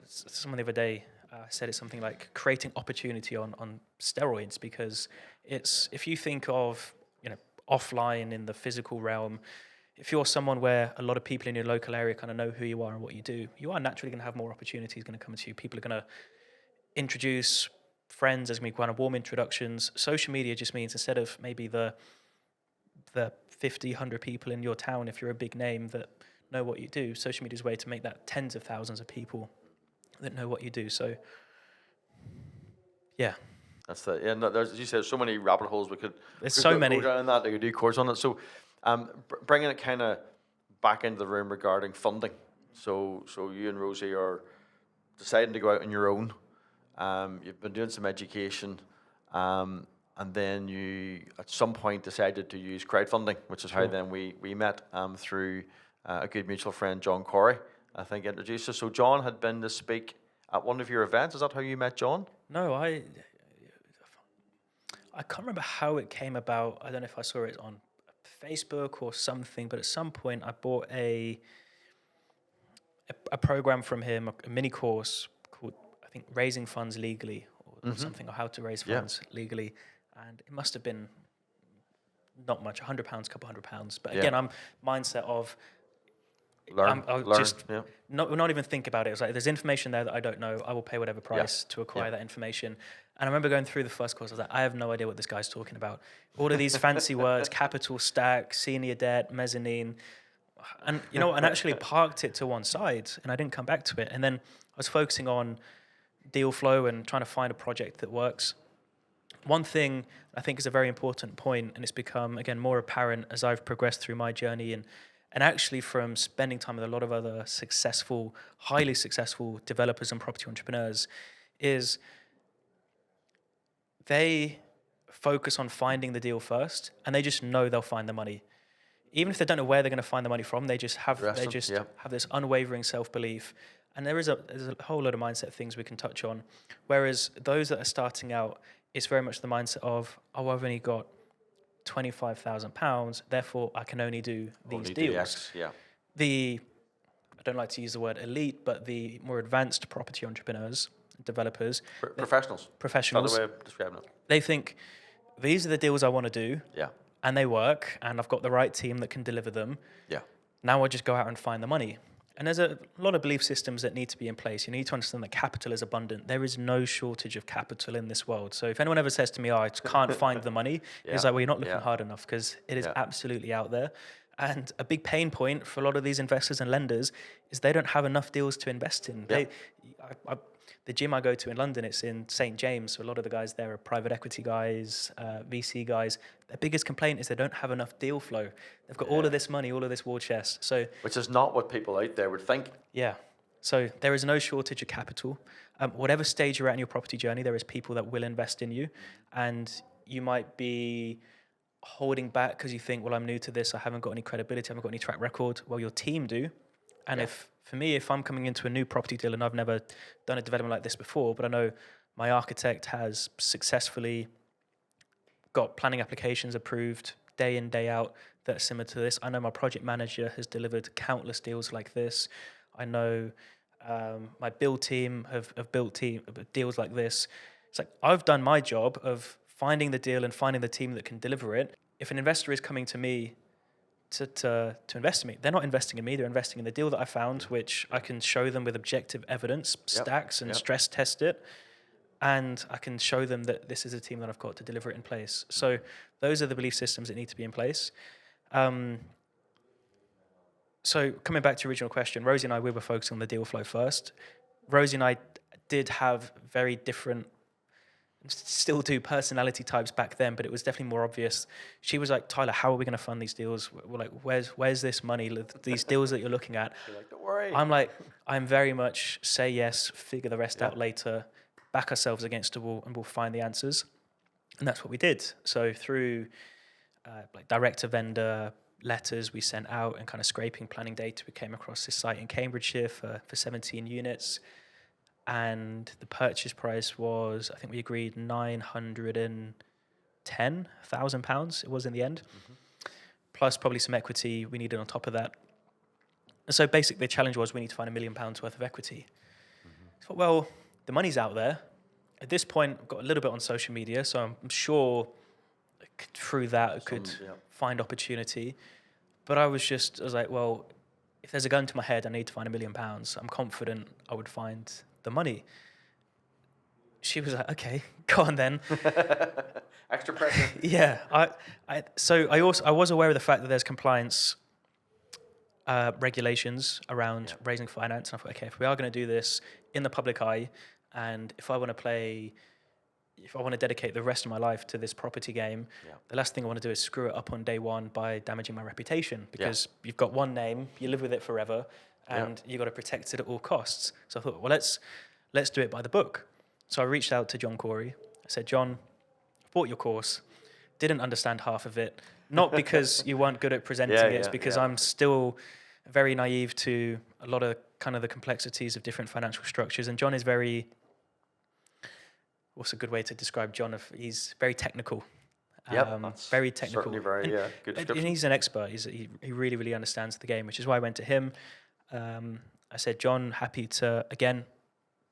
someone the other day said it's something like creating opportunity on steroids, because it's, if you think of, offline in the physical realm, if you're someone where a lot of people in your local area kind of know who you are and what you do, you are naturally going to have more opportunities going to come to you. People are going to introduce friends. There's going to be kind of warm introductions. Social media just means, instead of maybe the the 50, 100 people in your town, if you're a big name that know what you do. Social media is a way to make that tens of thousands of people that know what you do. So, yeah. That's the no, there's, as you said, so many rabbit holes There's so many. go down that. They could do course on it. So, bringing it kind of back into the room regarding funding. So you and Rosie are deciding to go out on your own. You've been doing some education, and then you at some point decided to use crowdfunding, which is how then we met through a good mutual friend, John Corey, I think introduced us. So John had been to speak at one of your events. Is that how you met John? No, I can't remember how it came about. I don't know if I saw it on Facebook or something, but at some point I bought a program from him, a mini course called, I think, Raising Funds Legally or something, or How to Raise Funds Legally. And it must have been not much, £100, couple £100. But again, I'm mindset of, Learn. not even think about it. It's like, there's information there that I don't know. I will pay whatever price to acquire that information. And I remember going through the first course. I was like, I have no idea what this guy's talking about. All of these fancy words: capital stack, senior debt, mezzanine, and and actually parked it to one side, and I didn't come back to it. And then I was focusing on deal flow and trying to find a project that works. One thing I think is a very important point, and it's become again more apparent as I've progressed through my journey and actually from spending time with a lot of other successful, highly successful developers and property entrepreneurs, is they focus on finding the deal first, and they just know they'll find the money. Even if they don't know where they're going to find the money from, they just have have this unwavering self-belief. And there's a whole lot of mindset things we can touch on. Whereas those that are starting out, it's very much the mindset of, oh, I've only got £25,000, therefore I can only do these deals. I don't like to use the word elite, but the more advanced property entrepreneurs, developers, professionals. That's the way of describing it. They think these are the deals I want to do, and they work, and I've got the right team that can deliver them. Now I just go out and find the money. And there's a lot of belief systems that need to be in place. You need to understand that capital is abundant. There is no shortage of capital in this world. So if anyone ever says to me, I just can't find the money, it's like, well, you're not looking hard enough, because it is absolutely out there. And a big pain point for a lot of these investors and lenders is they don't have enough deals to invest in. The gym I go to in London, it's in St. James. So a lot of the guys there are private equity guys, VC guys. Their biggest complaint is they don't have enough deal flow. They've got all of this money, all of this war chest. So, which is not what people out there would think. Yeah. So there is no shortage of capital. Whatever stage you're at in your property journey, there is people that will invest in you. And you might be holding back because you think, well, I'm new to this. I haven't got any credibility. I haven't got any track record. Well, your team do. And if I'm coming into a new property deal and I've never done a development like this before, but I know my architect has successfully got planning applications approved day in, day out that are similar to this. I know my project manager has delivered countless deals like this. I know my build team have built deals like this. It's like, I've done my job of finding the deal and finding the team that can deliver it. If an investor is coming to me to invest in me, they're not investing in me, they're investing in the deal that I found, which I can show them with objective evidence, stacks and stress test it, and I can show them that this is a team that I've got to deliver it in place. So those are the belief systems that need to be in place. So coming back to your original question, Rosie and I, we were focused on the deal flow first. Rosie and I did have very different, still do, personality types back then, but it was definitely more obvious. She was like, Tyler, how are we going to fund these deals? We're like, where's this money? These deals that you're looking at. You're like, don't worry. I'm like, I'm very much say yes, figure the rest out later, back ourselves against a wall, and we'll find the answers. And that's what we did. So through like direct to vendor letters we sent out and kind of scraping planning data, we came across this site in Cambridgeshire for 17 units. And the purchase price was, I think we agreed £910,000 it was in the end, plus probably some equity we needed on top of that. And so basically the challenge was we need to find £1 million worth of equity. I thought, well, the money's out there. At this point, I've got a little bit on social media, so I'm sure through that I could find opportunity. But I was like, well, if there's a gun to my head, I need to find £1 million. I'm confident I would find the money. she was like, okay, go on then. Extra pressure. Yeah. I was aware of the fact that there's compliance regulations around raising finance. And I thought, okay, if we are going to do this in the public eye, and if I want to dedicate the rest of my life to this property game, the last thing I want to do is screw it up on day one by damaging my reputation, because you've got one name, you live with it forever, and you've got to protect it at all costs. So I thought, well, let's do it by the book. So I reached out to John Corey. I said, John, I bought your course, didn't understand half of it, not because you weren't good at presenting it, it's because I'm still very naive to a lot of kind of the complexities of different financial structures. And John is very, what's a good way to describe John? He's very technical. Very technical. Certainly very, good description. And he's an expert. He really, really understands the game, which is why I went to him. I said, John, happy to, again,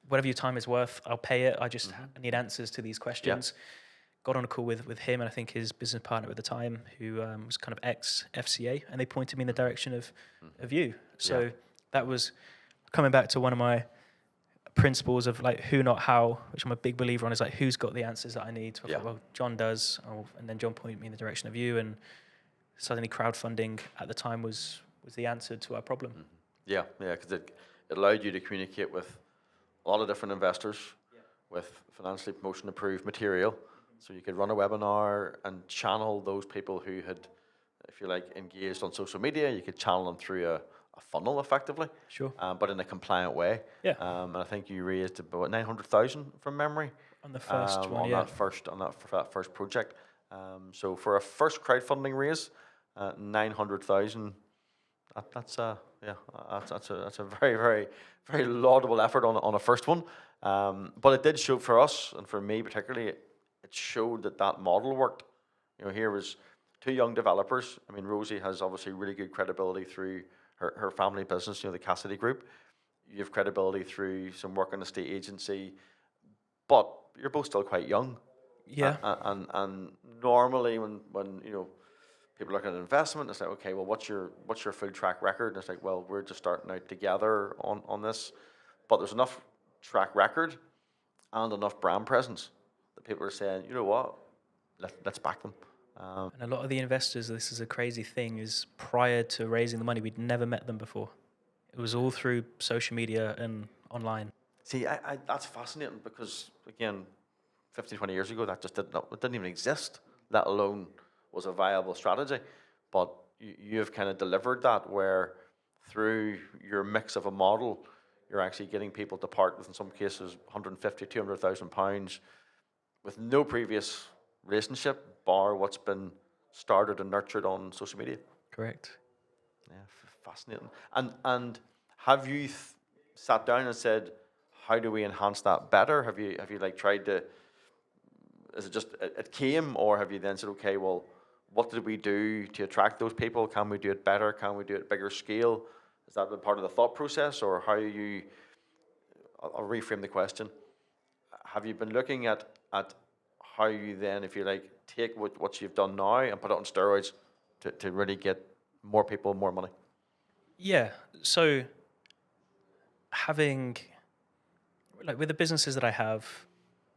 whatever your time is worth, I'll pay it. I just need answers to these questions. Got on a call with him and I think his business partner at the time, who was kind of ex-FCA, and they pointed me in the direction of you. So that was coming back to one of my principles of like who, not how, which I'm a big believer on, is like who's got the answers that I need. So I thought, well, John does, and then John pointed me in the direction of you, and suddenly crowdfunding at the time was the answer to our problem. Yeah, because it allowed you to communicate with a lot of different investors with financially promotion approved material. So you could run a webinar and channel those people who had, if you like, engaged on social media. You could channel them through a funnel effectively. Sure. But in a compliant way. Yeah. And I think you raised about 900,000 from memory. On the first one, on that first project. So for a first crowdfunding raise, 900,000. That's a very, very, very laudable effort on a first one. But it did show for us, and for me particularly, it showed that model worked. You know, here was two young developers. I mean, Rosie has obviously really good credibility through her family business, you know, the Cassidy Group. You have credibility through some work in the state agency, but you're both still quite young. Yeah. And normally when you know, people look at an investment, it's like, okay, well, what's your full track record? And it's like, well, we're just starting out together on this, but there's enough track record and enough brand presence that people are saying, you know what, let's back them. And a lot of the investors, this is a crazy thing, is prior to raising the money, we'd never met them before. It was all through social media and online. See, I that's fascinating because, again, 15, 20 years ago, that just didn't even exist, let alone was a viable strategy. But you've kind of delivered that, where through your mix of a model, you're actually getting people to part with, in some cases, 150, 200,000 pounds with no previous relationship, bar what's been started and nurtured on social media. Correct. Yeah, fascinating. And have you sat down and said, how do we enhance that better? Have you like tried to, is it just, it came, or have you then said, okay, well, what did we do to attract those people? Can we do it better? Can we do it bigger scale? Is that part of the thought process, or how you, I'll reframe the question. Have you been looking at how you then, if you like, take what you've done now and put it on steroids to really get more people, more money? Yeah, so having, like with the businesses that I have,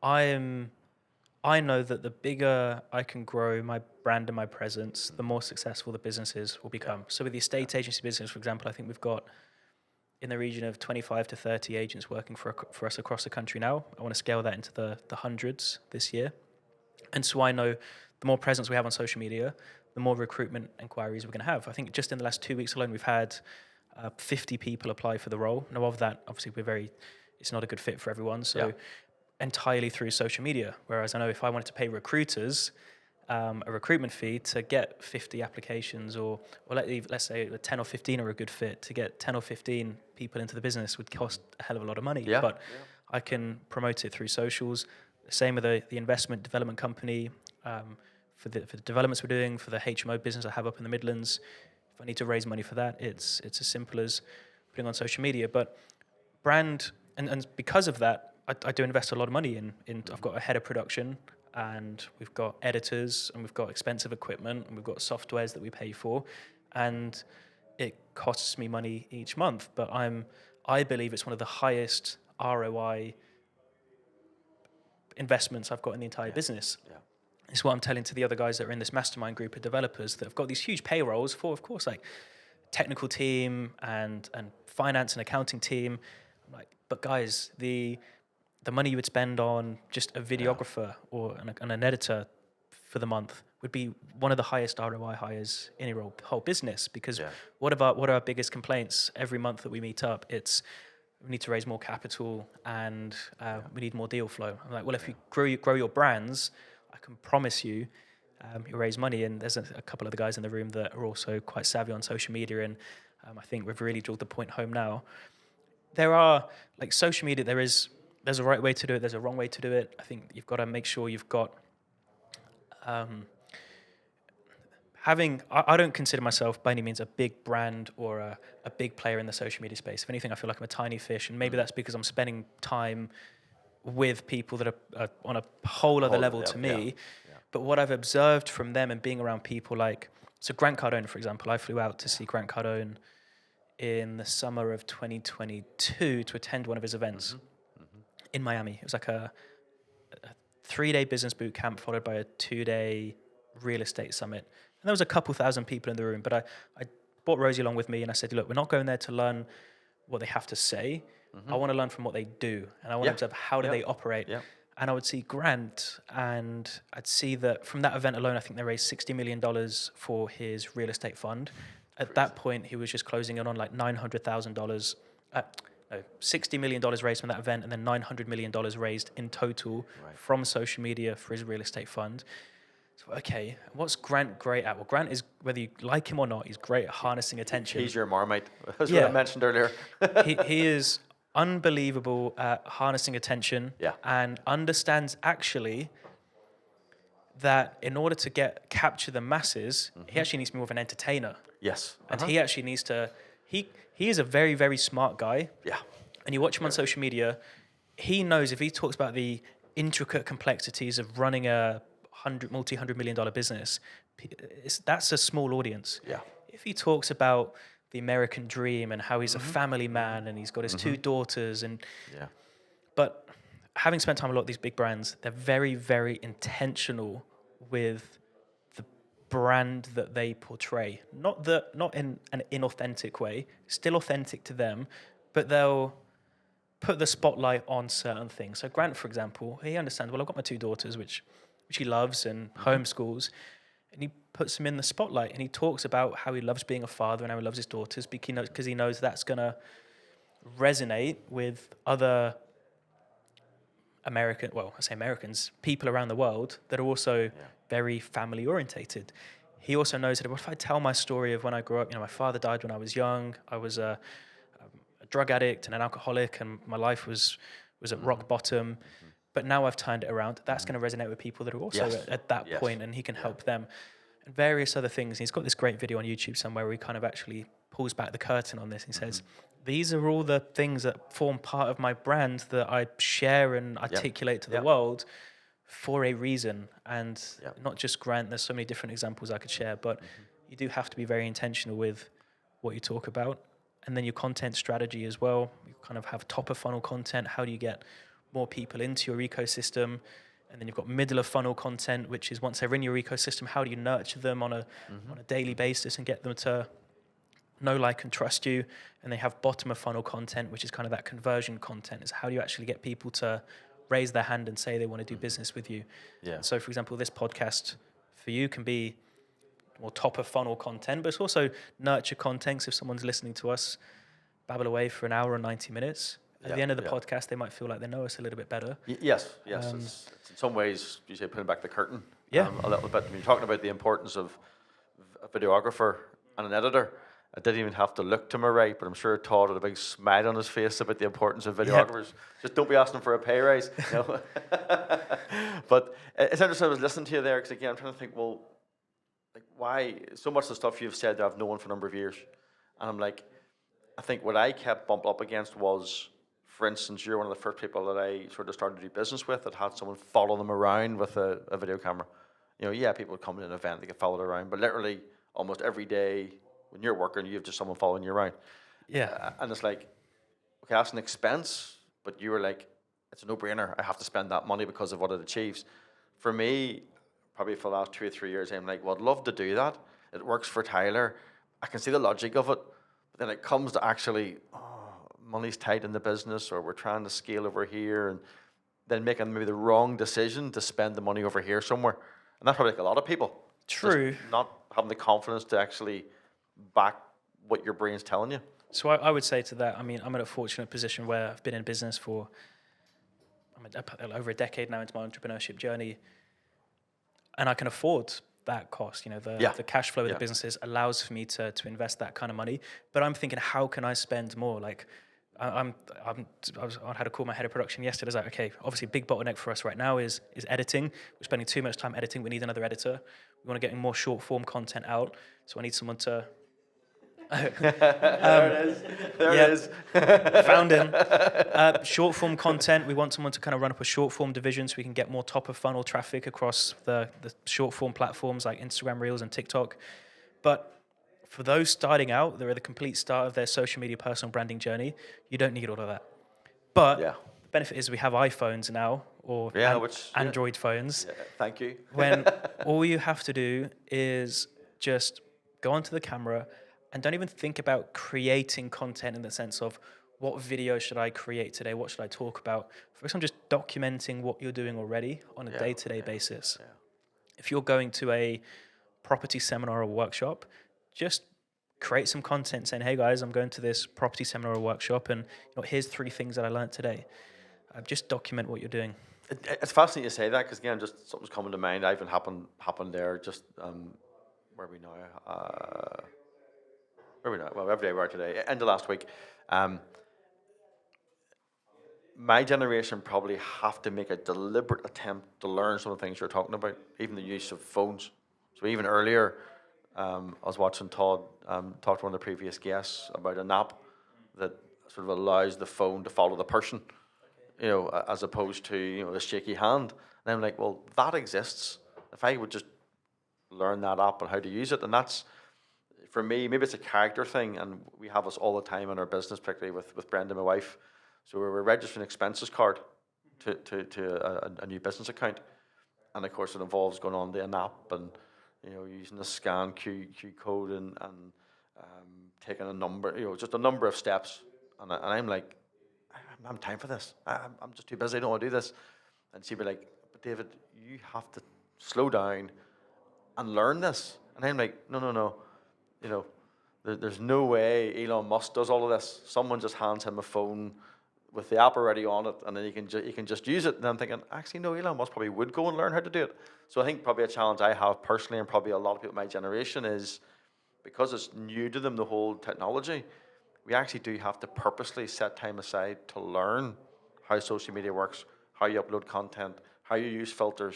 I know that the bigger I can grow my brand and my presence, the more successful the businesses will become. So with the estate agency business, for example, I think we've got in the region of 25 to 30 agents working for us across the country now. I want to scale that into the hundreds this year. And so I know the more presence we have on social media, the more recruitment inquiries we're going to have. I think just in the last 2 weeks alone, we've had 50 people apply for the role. Now, of that, obviously, it's not a good fit for everyone. So entirely through social media. Whereas I know if I wanted to pay recruiters a recruitment fee to get 50 applications, or let's say 10 or 15 are a good fit, to get 10 or 15 people into the business would cost a hell of a lot of money. Yeah. But I can promote it through socials. Same with the investment development company, for the developments we're doing, for the HMO business I have up in the Midlands. If I need to raise money for that, it's as simple as putting on social media. But brand, and because of that, I do invest a lot of money in. I've got a head of production, and we've got editors, and we've got expensive equipment, and we've got softwares that we pay for, and it costs me money each month. But I believe it's one of the highest ROI investments I've got in the entire business. Yeah. It's what I'm telling to the other guys that are in this mastermind group of developers that have got these huge payrolls for, of course, like technical team and finance and accounting team. I'm like, but guys, the money you would spend on just a videographer or an editor for the month would be one of the highest ROI hires in your whole business. Because what are our biggest complaints every month that we meet up? It's we need to raise more capital and we need more deal flow. I'm like, well, if you grow your brands, I can promise you, you'll raise money. And there's a couple of the guys in the room that are also quite savvy on social media. And I think we've really drilled the point home now. There are, like social media, there's a right way to do it. There's a wrong way to do it. I think you've got to make sure you've got, I don't consider myself by any means a big brand or a big player in the social media space. If anything, I feel like I'm a tiny fish. And maybe that's because I'm spending time with people that are on a whole other level to me. Yeah. But what I've observed from them and being around people like, so Grant Cardone, for example, I flew out to see Grant Cardone in the summer of 2022 to attend one of his events in Miami. It was like a 3-day business boot camp followed by a 2-day real estate summit. And there was a couple thousand people in the room, but I brought Rosie along with me and I said, look, we're not going there to learn what they have to say. I want to learn from what they do. And I want to observe how do they operate. Yeah. And I would see Grant, and I'd see that from that event alone, I think they raised $60 million for his real estate fund. At that point, he was just closing in on like $900,000. $60 million raised from that event, and then $900 million raised in total from social media for his real estate fund. So, okay, what's Grant great at? Well, Grant is, whether you like him or not, he's great at harnessing attention. He's your Marmite, as what I mentioned earlier. he is unbelievable at harnessing attention and understands actually that in order to capture the masses, he actually needs to be more of an entertainer. Yes. And he actually needs to, he is a very, very smart guy. Yeah. And you watch him on social media, he knows if he talks about the intricate complexities of running a multi-$100 million business, that's a small audience. Yeah. If he talks about the American dream and how he's a family man and he's got his 2 daughters but having spent time a lot with these big brands, they're very, very intentional with the brand that they portray. Not in an inauthentic way, still authentic to them, but they'll put the spotlight on certain things. So Grant, for example, he understands, well, I've got my 2 daughters, which he loves and homeschools, and he puts them in the spotlight and he talks about how he loves being a father and how he loves his daughters because he knows that's going to resonate with other Americans, people around the world that are also very family orientated. He also knows that if I tell my story of when I grew up, my father died when I was young, I was a drug addict and an alcoholic, and my life was at rock bottom. But now I've turned it around. That's going to resonate with people that are also at that point, and he can help them. And various other things. He's got this great video on YouTube somewhere where he kind of actually pulls back the curtain on this. He says, these are all the things that form part of my brand that I share and articulate to the world for a reason. And not just Grant, there's so many different examples I could share, but you do have to be very intentional with what you talk about. And then your content strategy as well. You kind of have top of funnel content. How do you get more people into your ecosystem? And then you've got middle of funnel content, which is once they're in your ecosystem, how do you nurture them on a daily basis and get them to know, like, and trust you? And they have bottom of funnel content, which is kind of that conversion content. Is how do you actually get people to raise their hand and say they want to do business with you? Yeah. So, for example, this podcast for you can be more top of funnel content, but it's also nurture content. So if someone's listening to us babble away for an hour or 90 minutes, at the end of the podcast, they might feel like they know us a little bit better. Yes. It's in some ways, you say, pulling back the curtain a little bit. When you're talking about the importance of a videographer and an editor, I didn't even have to look to my right, but I'm sure Todd had a big smile on his face about the importance of videographers. Just don't be asking for a pay rise. But it's interesting, I was listening to you there, because again, I'm trying to think, well, like, why so much of the stuff you've said that I've known for a number of years. And I'm like, I think what I kept bumped up against was, for instance, you're one of the first people that I sort of started to do business with that had someone follow them around with a video camera. People would come to an event, they get followed around, but literally almost every day when you're working, you have just someone following you around. Yeah. And it's like, okay, that's an expense, but you were like, it's a no-brainer. I have to spend that money because of what it achieves. For me, probably for the last 2 or 3 years, I'm like, well, I'd love to do that. It works for Tyler. I can see the logic of it. But then it comes to actually, money's tight in the business, or we're trying to scale over here, and then making maybe the wrong decision to spend the money over here somewhere. And that's probably like a lot of people. True. Just not having the confidence to actually back what your brain's telling you. So I would say to that, I mean, I'm in a fortunate position where I've been in business for over a decade now into my entrepreneurship journey, and I can afford that cost. You know, the cash flow of the businesses allows for me to invest that kind of money. But I'm thinking, how can I spend more? Like, I had to call my head of production yesterday. I was like, okay, obviously, big bottleneck for us right now is editing. We're spending too much time editing. We need another editor. We want to get more short form content out. So I need someone to. There it is. It is. Found him. Short form content. We want someone to kind of run up a short form division so we can get more top of funnel traffic across the short form platforms like Instagram Reels and TikTok. But for those starting out, they're at the complete start of their social media personal branding journey. You don't need all of that. But the benefit is we have iPhones now, or Android phones. Yeah, thank you. When all you have to do is just go onto the camera and don't even think about creating content in the sense of what video should I create today? What should I talk about? Focus on just documenting what you're doing already on a day-to-day basis. Yeah. If you're going to a property seminar or workshop, just create some content saying, hey guys, I'm going to this property seminar or workshop, and here's 3 things that I learned today. Just document what you're doing. It's fascinating you say that, because again, just something's coming to mind. Even happened there. Just where are we now? Well, every day we are today. End of last week. My generation probably have to make a deliberate attempt to learn some of the things you're talking about, even the use of phones. So even earlier, I was watching Todd talk to one of the previous guests about an app that sort of allows the phone to follow the person, as opposed to, the shaky hand. And I'm like, well, that exists. If I would just learn that app and how to use it, and that's, for me, maybe it's a character thing, and we have us all the time in our business, particularly with Brenda, my wife. So we're registering an expenses card to a new business account, and of course it involves going on to an app and using a scan Q code and taking a number, just a number of steps. And I'm like, I don't have time for this. I'm just too busy. I don't want to do this. And she'd be like, but David, you have to slow down and learn this. And I'm like, no. There's no way Elon Musk does all of this. Someone just hands him a phone with the app already on it, and then he can just use it. And I'm thinking, actually, no, Elon Musk probably would go and learn how to do it. So I think probably a challenge I have personally, and probably a lot of people in my generation, is because it's new to them, the whole technology, we actually do have to purposely set time aside to learn how social media works, how you upload content, how you use filters.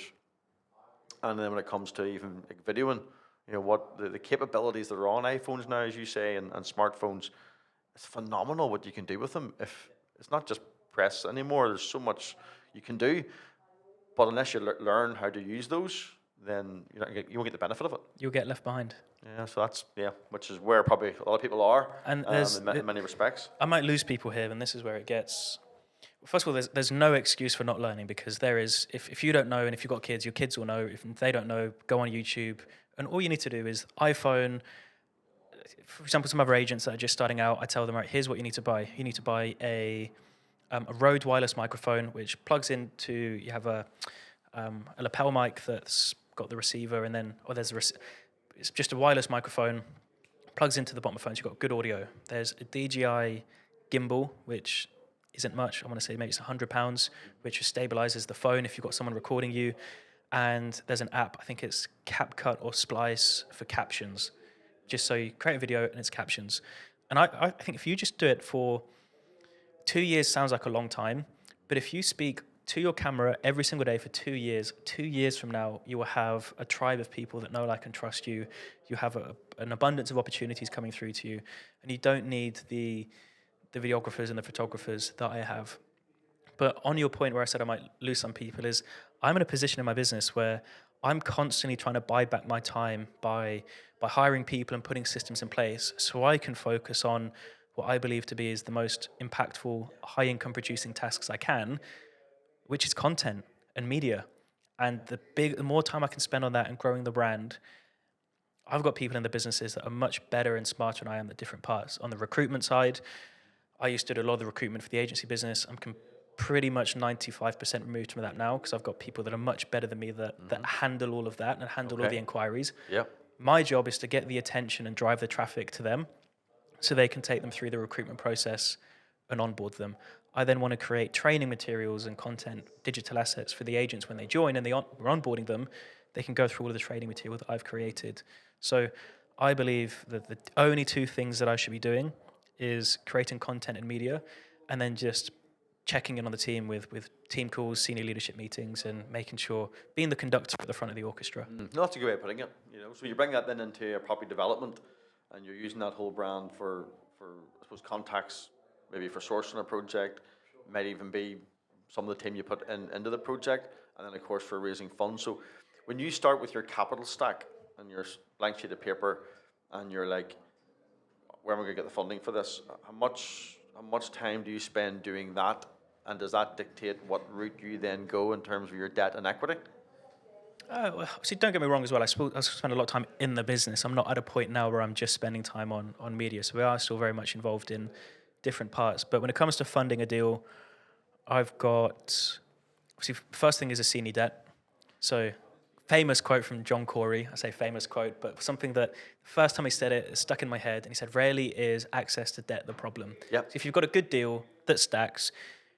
And then when it comes to even like videoing, what the capabilities that are on iPhones now, as you say, and smartphones, it's phenomenal what you can do with them. If it's not just press anymore, there's so much you can do. But unless you learn how to use those, then you won't get the benefit of it. You'll get left behind. Yeah, so that's, which is where probably a lot of people are, and in many respects. I might lose people here, and this is where it gets... First of all, there's no excuse for not learning, because there is, if you don't know, and if you've got kids, your kids will know. If they don't know, go on YouTube. And all you need to do is iPhone. For example, some other agents that are just starting out, I tell them, right, here's what you need to buy. You need to buy a Rode wireless microphone, which plugs into, you have a lapel mic that's got the receiver, and then, it's just a wireless microphone, plugs into the bottom of the phone, so you've got good audio. There's a DJI gimbal, which isn't much. I want to say maybe it's £100, which stabilizes the phone if you've got someone recording you. And there's an app, I think it's CapCut or Splice for captions, just so you create a video and it's captions. And I think if you just do it for 2 years, sounds like a long time, but if you speak to your camera every single day for 2 years, 2 years from now, you will have a tribe of people that know, like, and trust you. You have an abundance of opportunities coming through to you, and you don't need the videographers and the photographers that I have. But on your point where I said I might lose some people, is I'm in a position in my business where I'm constantly trying to buy back my time by hiring people and putting systems in place so I can focus on what I believe to be is the most impactful, high income producing tasks I can, which is content and media. And the more time I can spend on that and growing the brand, I've got people in the businesses that are much better and smarter than I am at different parts. On the recruitment side, I used to do a lot of the recruitment for the agency business. I'm pretty much 95% removed from that now because I've got people that are much better than me that handle all of that and handle all the inquiries. Yep. My job is to get the attention and drive the traffic to them so they can take them through the recruitment process and onboard them. I then want to create training materials and content, digital assets for the agents when they join and we're onboarding them. They can go through all of the training material that I've created. So I believe that the only two things that I should be doing is creating content and media, and then just checking in on the team with team calls, senior leadership meetings, and making sure, being the conductor at the front of the orchestra. No, that's a good way of putting it. So you bring that then into property development, and you're using that whole brand for I suppose contacts, maybe for sourcing a project, might even be some of the team you put into the project, and then of course for raising funds. So when you start with your capital stack and your blank sheet of paper, and you're like, where am I going to get the funding for this? How much time do you spend doing that? And does that dictate what route you then go in terms of your debt and equity? Well, see, don't get me wrong as well. I spend a lot of time in the business. I'm not at a point now where I'm just spending time on media. So we are still very much involved in different parts. But when it comes to funding a deal, I've got, see, first thing is a senior debt. So famous quote from John Corey. I say famous quote, but something that the first time he said it stuck in my head. And he said, rarely is access to debt the problem. Yep. So if you've got a good deal that stacks,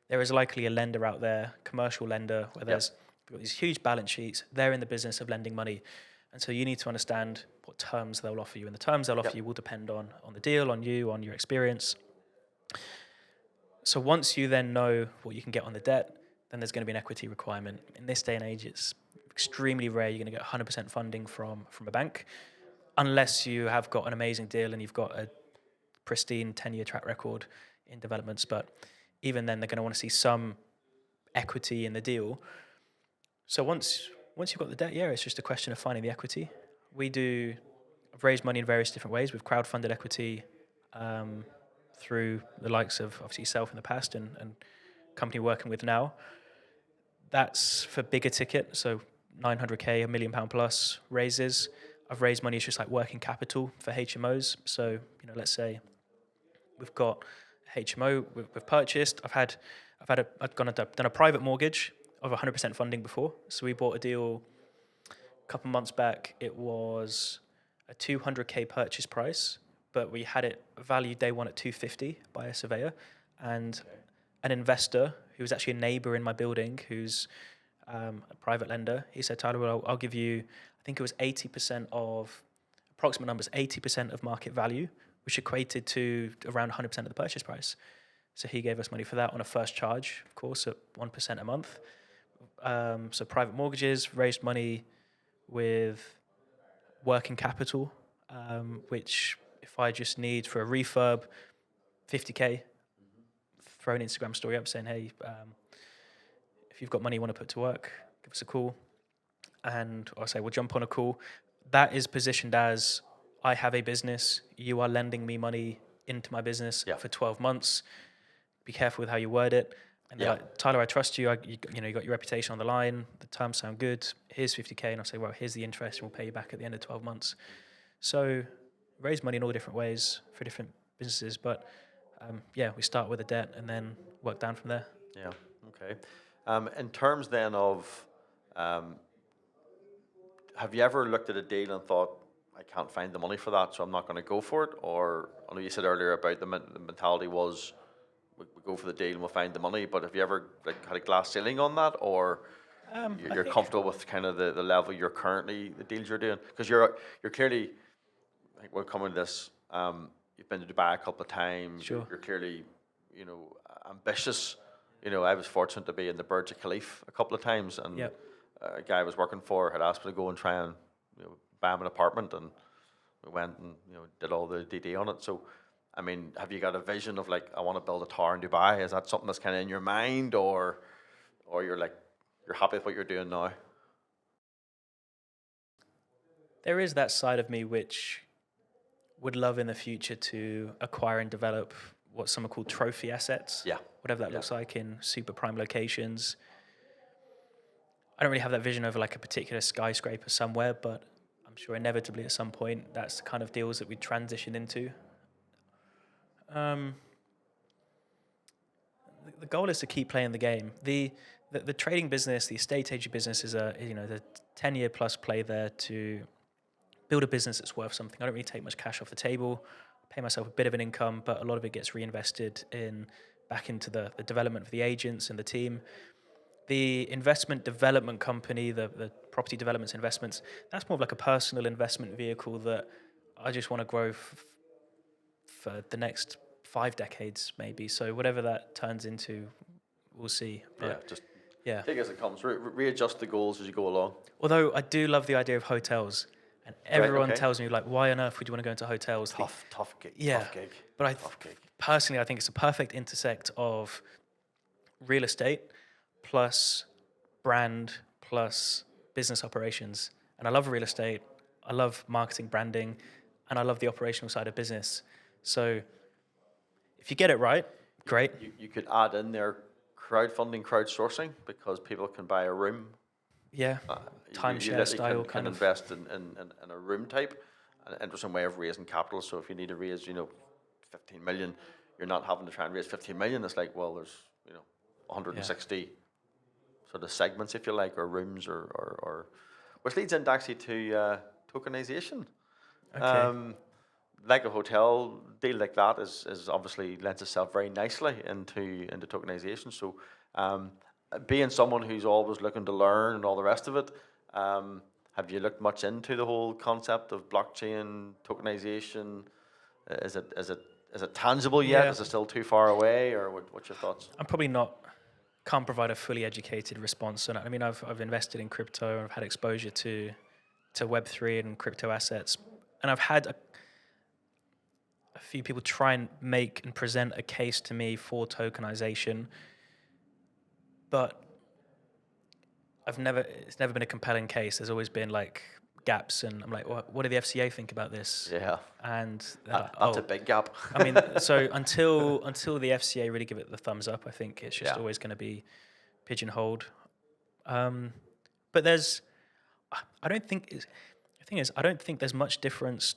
there is likely a lender out there, commercial lender, where there's got these huge balance sheets. They're in the business of lending money. And so you need to understand what terms they'll offer you. And the terms they'll offer you will depend on the deal, on you, on your experience. So once you then know what you can get on the debt, then there's going to be an equity requirement. In this day and age, it's extremely rare you're going to get 100% funding from a bank, unless you have got an amazing deal and you've got a pristine 10-year track record in developments. But even then, they're going to want to see some equity in the deal. So once you've got the debt, it's just a question of finding the equity. I've raised money in various different ways. We've crowdfunded equity through the likes of obviously yourself in the past and company working with now. That's for bigger ticket, so 900K, £1 million plus raises. I've raised money as just like working capital for HMOs. So, let's say we've got HMO we've purchased. I've done a private mortgage of 100% funding before. So we bought a deal a couple months back. It was a 200K purchase price, but we had it valued day one at 250 by a surveyor, and an investor who was actually a neighbor in my building, who's a private lender. He said, Tyler, well, I'll give you, I think it was 80% of, approximate numbers, 80% of market value, which equated to around 100% of the purchase price. So he gave us money for that on a first charge, of course, at 1% a month. So private mortgages, raised money with working capital, which if I just need for a refurb, 50K, throw an Instagram story up saying, hey, if you've got money you want to put to work, give us a call. And I'll say, we'll jump on a call. That is positioned as, I have a business, you are lending me money into my business for 12 months. Be careful with how you word it. And they're like, Tyler, I trust you. You got your reputation on the line. The terms sound good. Here's 50K. And I'll say, well, here's the interest, and we'll pay you back at the end of 12 months. So raise money in all different ways for different businesses. But we start with a debt and then work down from there. Yeah, okay. In terms then of, have you ever looked at a deal and thought, I can't find the money for that, so I'm not going to go for it? Or I know you said earlier about the mentality was, we go for the deal and we'll find the money, but have you ever had a glass ceiling on that, or you're comfortable with kind of the level you're currently, the deals you're doing? Because you're clearly, I think we'll come into this, you've been to Dubai a couple of times. Sure. You're clearly, ambitious. I was fortunate to be in the Burj Khalifa a couple of times, and a guy I was working for had asked me to go and try and buy him an apartment, and we went and did all the DD on it. So, I mean, have you got a vision of like, I want to build a tower in Dubai? Is that something that's kind of in your mind, or you're like, you're happy with what you're doing now? There is that side of me which would love in the future to acquire and develop what some are called trophy assets. Yeah. Whatever that looks like in super prime locations. I don't really have that vision over like a particular skyscraper somewhere, but I'm sure inevitably at some point that's the kind of deals that we transition into. The goal is to keep playing the game. The trading business, the estate agent business is the 10-year plus play there to build a business that's worth something. I don't really take much cash off the table, pay myself a bit of an income, but a lot of it gets reinvested back into the development of the agents and the team. The investment development company, the property development investments, that's more of like a personal investment vehicle that I just want to grow for the next 5 decades maybe. So whatever that turns into, we'll see. But take it as it comes. Readjust the goals as you go along. Although I do love the idea of hotels, and everyone tells me like, why on earth would you want to go into hotels? Tough gig. Yeah, tough gig. But personally, I think it's a perfect intersect of real estate plus brand plus business operations. And I love real estate. I love marketing, branding, and I love the operational side of business. So if you get it right, great. You could add in there crowdfunding, crowdsourcing, because people can buy a room. Yeah, timeshare style can invest in a room type, an interesting way of raising capital. So if you need to raise, 15 million, you're not having to try and raise 15 million. It's like, well, there's 160 sort of segments, if you like, or rooms, or which leads into actually to tokenization. Okay. Like a hotel deal like that is obviously lends itself very nicely into tokenization. So being someone who's always looking to learn and all the rest of it, have you looked much into the whole concept of blockchain tokenization? Is it tangible yet? Yeah. Is it still too far away, or what's your thoughts? I'm probably can't provide a fully educated response on it. I mean, I've invested in crypto. I've had exposure to Web3 and crypto assets, and I've had a few people try and make and present a case to me for tokenization, but it's never been a compelling case. There's always been like gaps, and I'm like, what do the FCA think about this? Yeah, and that's a big gap. I mean, so until the FCA really give it the thumbs up, I think it's just always going to be pigeonholed. But I don't think there's much difference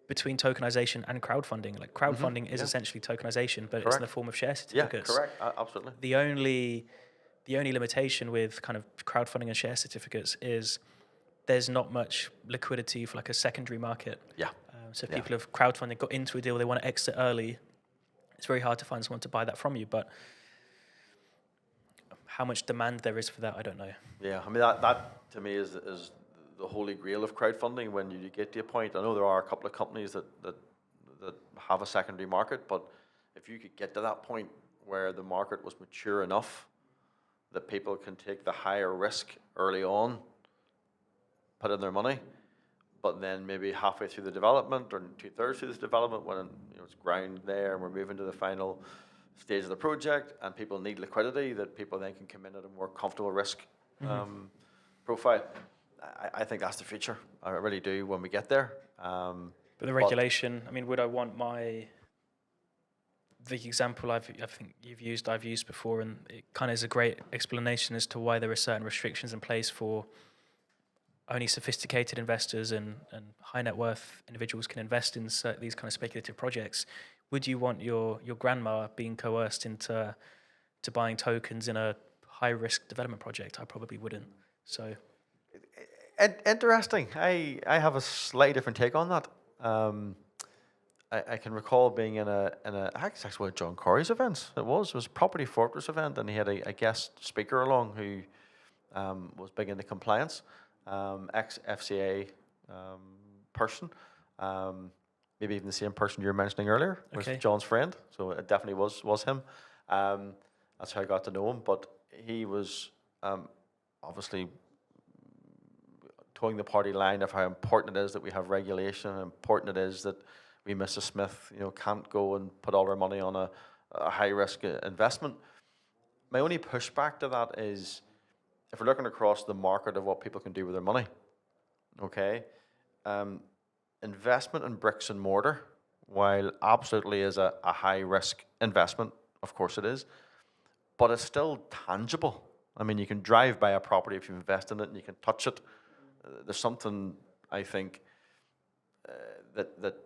between tokenization and crowdfunding. Like crowdfunding is essentially tokenization, but it's in the form of share certificates. Yeah, correct. Absolutely. The only limitation with kind of crowdfunding and share certificates is there's not much liquidity for like a secondary market. Yeah. So if people have crowdfunding, got into a deal, they want to exit early, it's very hard to find someone to buy that from you. But how much demand there is for that, I don't know. Yeah, I mean that to me is the holy grail of crowdfunding. When you get to a point, I know there are a couple of companies that have a secondary market, but if you could get to that point where the market was mature enough that people can take the higher risk early on, put in their money, but then maybe halfway through the development or 2/3 through this development, when it's ground there and we're moving to the final stage of the project and people need liquidity, that people then can come in at a more comfortable risk profile. I think that's the future. I really do when we get there. But the regulation, I mean, would I want the example I think I've used before, and it kind of is a great explanation as to why there are certain restrictions in place for only sophisticated investors and high net worth individuals can invest in these kind of speculative projects. Would you want your grandma being coerced into buying tokens in a high risk development project? I probably wouldn't. So interesting. I have a slightly different take on that. I can recall being in a actually one of John Corey's events. It was a Property Fortress event, and he had a guest speaker along who was big into compliance, ex-FCA person, maybe even the same person you were mentioning earlier was John's friend. So it definitely was him. That's how I got to know him. But he was obviously towing the party line of how important it is that we have regulation, and important it is that we, Mrs. Smith, can't go and put all our money on a high-risk investment. My only pushback to that is, if we're looking across the market of what people can do with their money, investment in bricks and mortar, while absolutely is a high-risk investment, of course it is, but it's still tangible. I mean, you can drive by a property if you invest in it and you can touch it. There's something, I think, that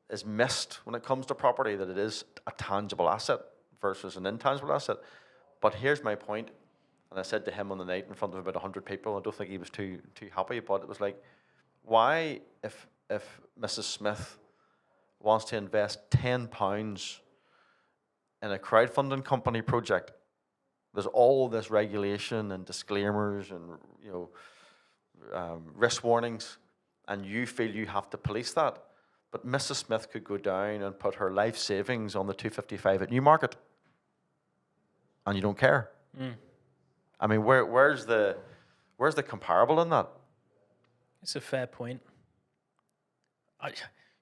is missed when it comes to property, that it is a tangible asset versus an intangible asset. But here's my point, and I said to him on the night in front of about 100 people, I don't think he was too happy, but it was like, why, if Mrs. Smith wants to invest £10 in a crowdfunding company project, there's all this regulation and disclaimers and risk warnings, and you feel you have to police that. But Mrs. Smith could go down and put her life savings on the 255 at Newmarket, and you don't care. I mean, where's the comparable in that? It's a fair point.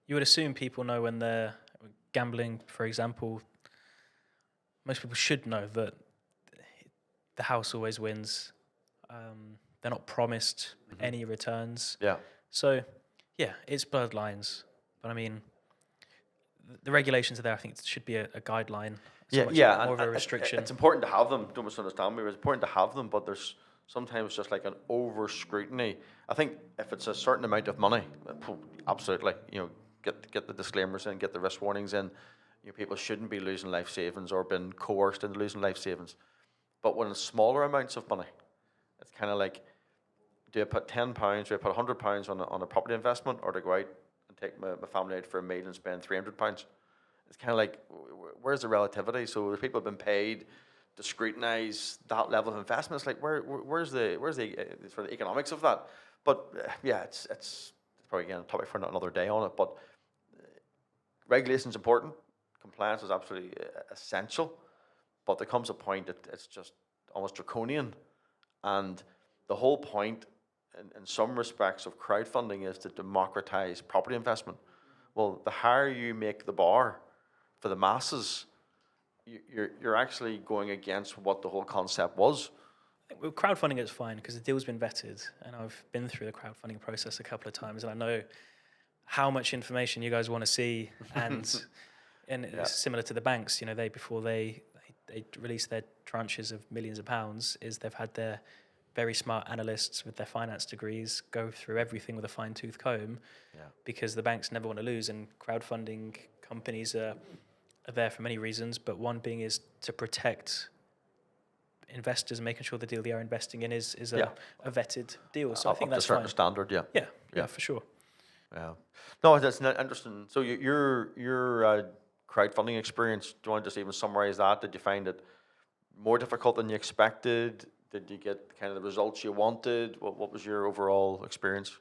You would assume people know when they're gambling, for example. Most people should know that the house always wins. They're not promised any returns. Yeah. So, yeah, it's blurred lines. But I mean, the regulations are there. I think it should be a guideline. More of a restriction. It's important to have them. Don't misunderstand me. It's important to have them, but there's sometimes just like an over scrutiny. I think if it's a certain amount of money, absolutely, get the disclaimers in, get the risk warnings in. People shouldn't be losing life savings or been coerced into losing life savings. But when it's smaller amounts of money, it's kind of like, do I put £10, do I put £100 on a property investment, or to go out and take my family out for a meal and spend £300? It's kind of like, where's the relativity? So the people have been paid to scrutinise that level of investment. It's like, where's the sort of economics of that? But yeah, it's probably again a topic for another day on it. But regulation is important. Compliance is absolutely essential. But there comes a point that it's just almost draconian. And the whole point, in some respects, of crowdfunding is to democratise property investment. Well, the higher you make the bar for the masses, you're actually going against what the whole concept was. I think with crowdfunding, it's fine because the deal's been vetted, and I've been through the crowdfunding process a couple of times, and I know how much information you guys want to see, and it's similar to the banks. Before they release their tranches of millions of pounds, they've had their very smart analysts with their finance degrees go through everything with a fine-tooth comb, because the banks never want to lose, and crowdfunding companies are there for many reasons, but one being is to protect investors and making sure the deal they are investing in is a vetted deal. So I think that's fine. Up to a certain standard, yeah, for sure. Yeah. No, that's interesting. So your crowdfunding experience, do you want to just even summarize that? Did you find it more difficult than you expected? Did you get kind of the results you wanted? What was your overall experience?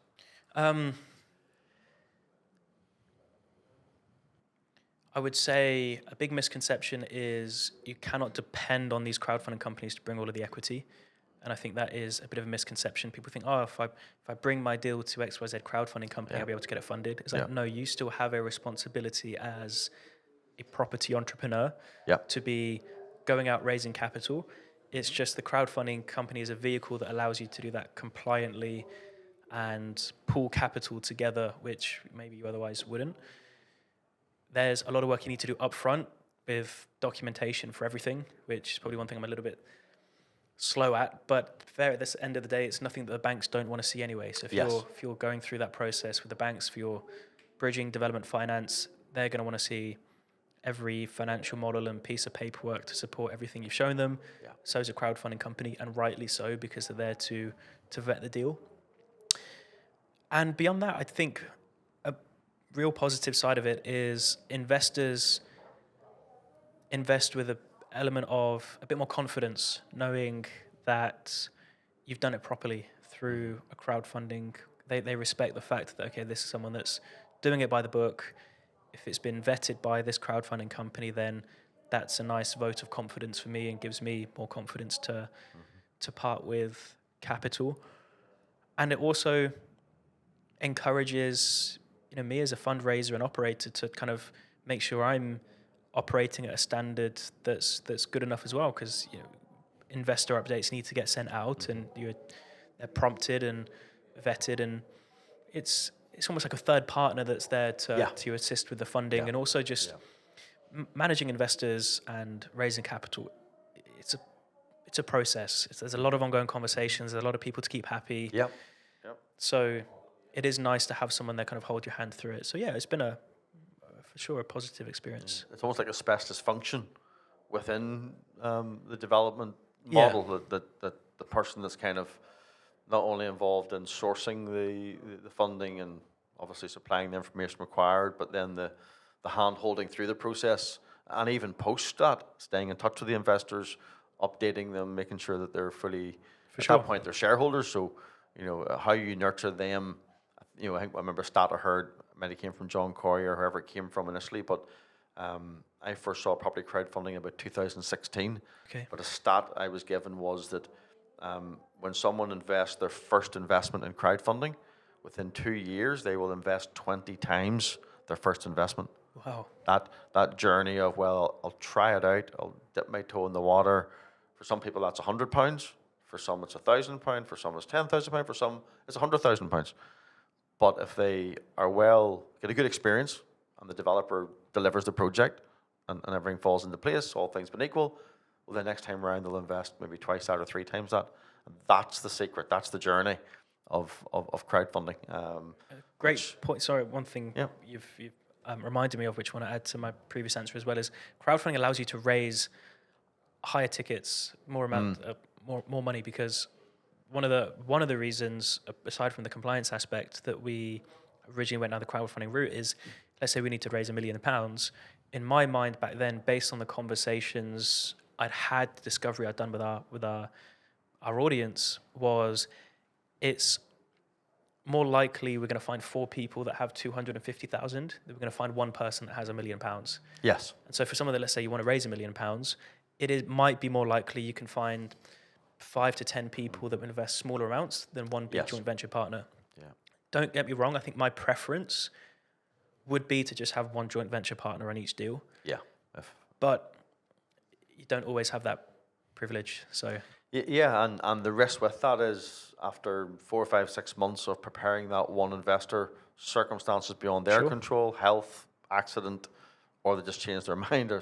I would say a big misconception is you cannot depend on these crowdfunding companies to bring all of the equity. And I think that is a bit of a misconception. People think, if I bring my deal to XYZ crowdfunding company, I'll be able to get it funded. It's like, no, you still have a responsibility as a property entrepreneur to be going out raising capital. It's just the crowdfunding company is a vehicle that allows you to do that compliantly and pool capital together, which maybe you otherwise wouldn't. There's a lot of work you need to do upfront with documentation for everything, which is probably one thing I'm a little bit slow at. But fair at this end of the day, it's nothing that the banks don't want to see anyway. So if you're going through that process with the banks for your bridging development finance, they're going to want to see every financial model and piece of paperwork to support everything you've shown them. So is a crowdfunding company, and rightly so, because they're there to vet the deal. And beyond that, I think a real positive side of it is investors invest with an element of a bit more confidence, knowing that you've done it properly through a crowdfunding. They respect the fact that, okay, this is someone that's doing it by the book. If it's been vetted by this crowdfunding company, then that's a nice vote of confidence for me and gives me more confidence to part with capital. And it also encourages me as a fundraiser and operator to kind of make sure I'm operating at a standard that's good enough as well, because investor updates need to get sent out, and they're prompted and vetted, and it's almost like a third partner that's there to assist with the funding and also just managing investors and raising capital. It's it's a process. There's a lot of ongoing conversations. There's a lot of people to keep happy. Yep. So it is nice to have someone that kind of hold your hand through it. So yeah, it's been for sure a positive experience. It's almost like a specialist function within the development model that the person that's kind of not only involved in sourcing the funding and obviously supplying the information required, but then the hand holding through the process, and even post that, staying in touch with the investors, updating them, making sure that they're fully, that point, they're shareholders. So, how you nurture them, I remember a stat I heard, maybe came from John Corey or whoever it came from initially, but I first saw property crowdfunding in about 2016. Okay. But a stat I was given was that when someone invests their first investment in crowdfunding, within 2 years, they will invest 20 times their first investment. Wow. That journey of, well, I'll try it out, I'll dip my toe in the water. For some people, that's £100. For some, it's £1,000. For some, it's £10,000. For some, it's £100,000. But if they are get a good experience, and the developer delivers the project, and everything falls into place, all things being equal, well, the next time around, they'll invest maybe twice that or 3 times that. And that's the secret. That's the journey of crowdfunding. Great point. Sorry, one thing you've reminded me of, which I want to add to my previous answer as well, is crowdfunding allows you to raise higher tickets, more money, because one of the reasons, aside from the compliance aspect, that we originally went down the crowdfunding route is, let's say we need to raise £1 million. In my mind back then, based on the conversations I'd had, the discovery I'd done with our audience, was it's more likely we're going to find 4 people that have 250,000 than we're going to find 1 person that has £1 million. Yes. And so for someone that, let's say you want to raise £1 million, might be more likely you can find 5 to 10 people that will invest smaller amounts than one big joint venture partner. Yeah. Don't get me wrong. I think my preference would be to just have one joint venture partner on each deal. Yeah. But you don't always have that privilege. So yeah, and the risk with that is after 4, 5, 6 months of preparing that one investor, circumstances beyond their control, health, accident, or they just change their mind, or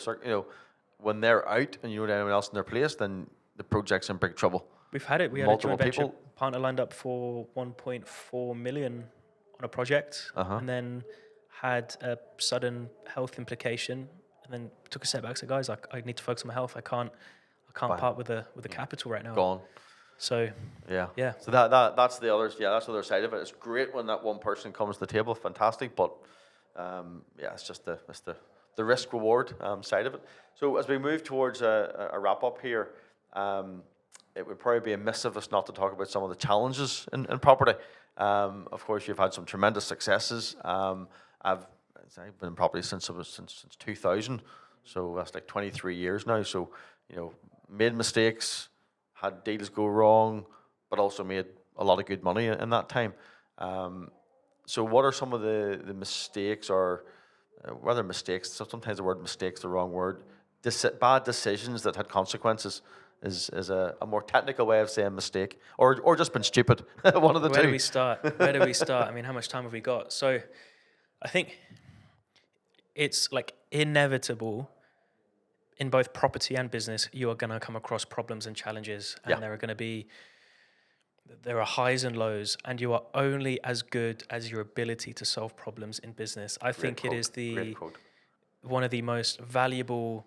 when they're out and you don't have anyone else in their place, then the project's in big trouble. We've had it. We had a joint venture partner lined up for 1.4 million on a project, and then had a sudden health implication, and then took a step back. Said, guys, I need to focus on my health. I can't part with the capital right now. Gone. So yeah. So that's the other that's the other side of it. It's great when that one person comes to the table, fantastic. But it's just the risk reward side of it. So as we move towards a wrap up here, it would probably be amiss of us not to talk about some of the challenges in property. Of course, you've had some tremendous successes. I've been in property since 2000, so that's like 23 years now. So made mistakes, had deals go wrong, but also made a lot of good money in that time. So what are some of the mistakes, or whether mistakes, sometimes the word mistake's the wrong word, bad decisions that had consequences is a more technical way of saying mistake, or just been stupid, one of the two. Where do we start? I mean, how much time have we got? So I think it's like inevitable in both property and business, you are going to come across problems and challenges, and there are highs and lows, and you are only as good as your ability to solve problems in business. I think it is one of the most valuable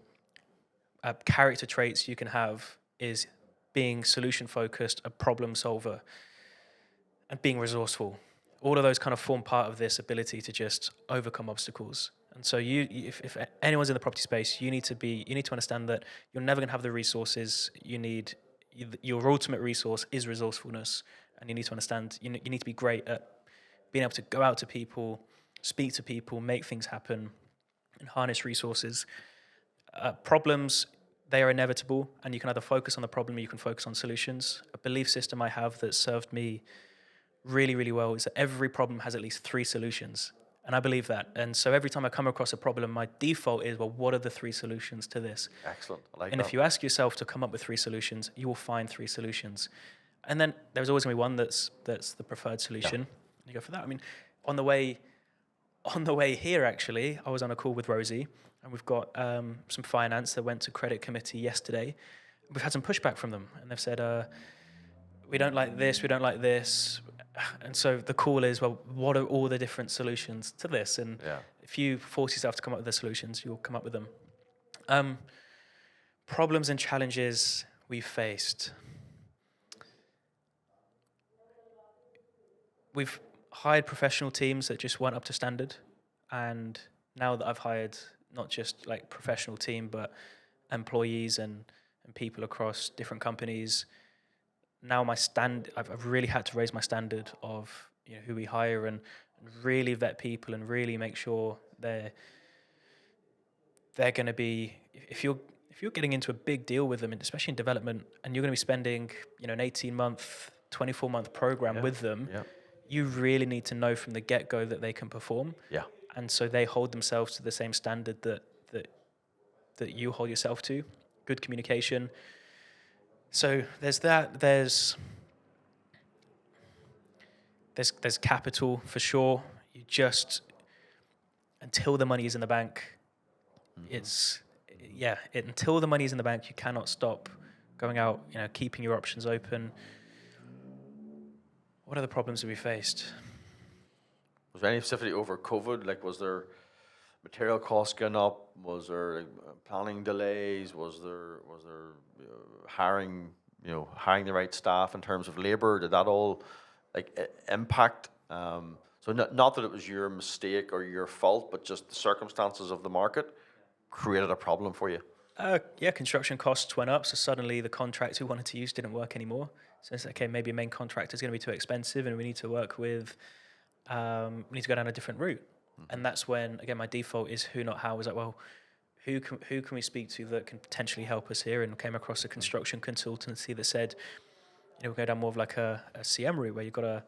character traits you can have is being solution focused, a problem solver, and being resourceful. All of those kind of form part of this ability to just overcome obstacles. And so if anyone's in the property space, you need to understand that you're never going to have the resources you need. Your ultimate resource is resourcefulness, and you need to understand you need to be great at being able to go out to people, speak to people, make things happen, and harness resources. Problems, they are inevitable, and you can either focus on the problem or you can focus on solutions. A belief system I have that served me really, really well is that every problem has at least 3 solutions. And I believe that. And so every time I come across a problem, my default is, well, what are the 3 solutions to this? Excellent. I like and that. If you ask yourself to come up with 3 solutions, you will find 3 solutions. And then there's always going to be one that's the preferred solution. Yeah. You go for that. I mean, on the way here, actually, I was on a call with Rosie, and we've got some finance that went to credit committee yesterday. we've had some pushback from them, and they've said, we don't like this, we don't like this. And so the call is, well, what are all the different solutions to this? And if you force yourself to come up with the solutions, you'll come up with them. Problems and challenges we've faced. We've hired professional teams that just weren't up to standard. And now that I've hired not just like professional team, but employees and people across different companies, now I've really had to raise my standard of who we hire and really vet people and really make sure they're going to be, if you're getting into a big deal with them, and especially in development, and you're going to be spending an 18-month, 24-month program with them, you really need to know from the get-go that they can perform. Yeah. And so they hold themselves to the same standard that you hold yourself to. Good communication. So there's that. There's capital for sure. You just, until the money is in the bank, until the money is in the bank, you cannot stop going out, keeping your options open. What other problems have we faced? Was there any specifically over COVID? Like, was there material costs going up? Was there planning delays? Was there hiring the right staff in terms of labor? Did that all impact? So not that it was your mistake or your fault, but just the circumstances of the market created a problem for you. Construction costs went up, so suddenly the contracts we wanted to use didn't work anymore. So it's okay, maybe a main contractor is going to be too expensive, and we need to work with, we need to go down a different route. And that's when, again, my default is who, not how. I was like, well, who can we speak to that can potentially help us here? And came across a construction consultancy that said, we'll go down more of like a CM route where you've got a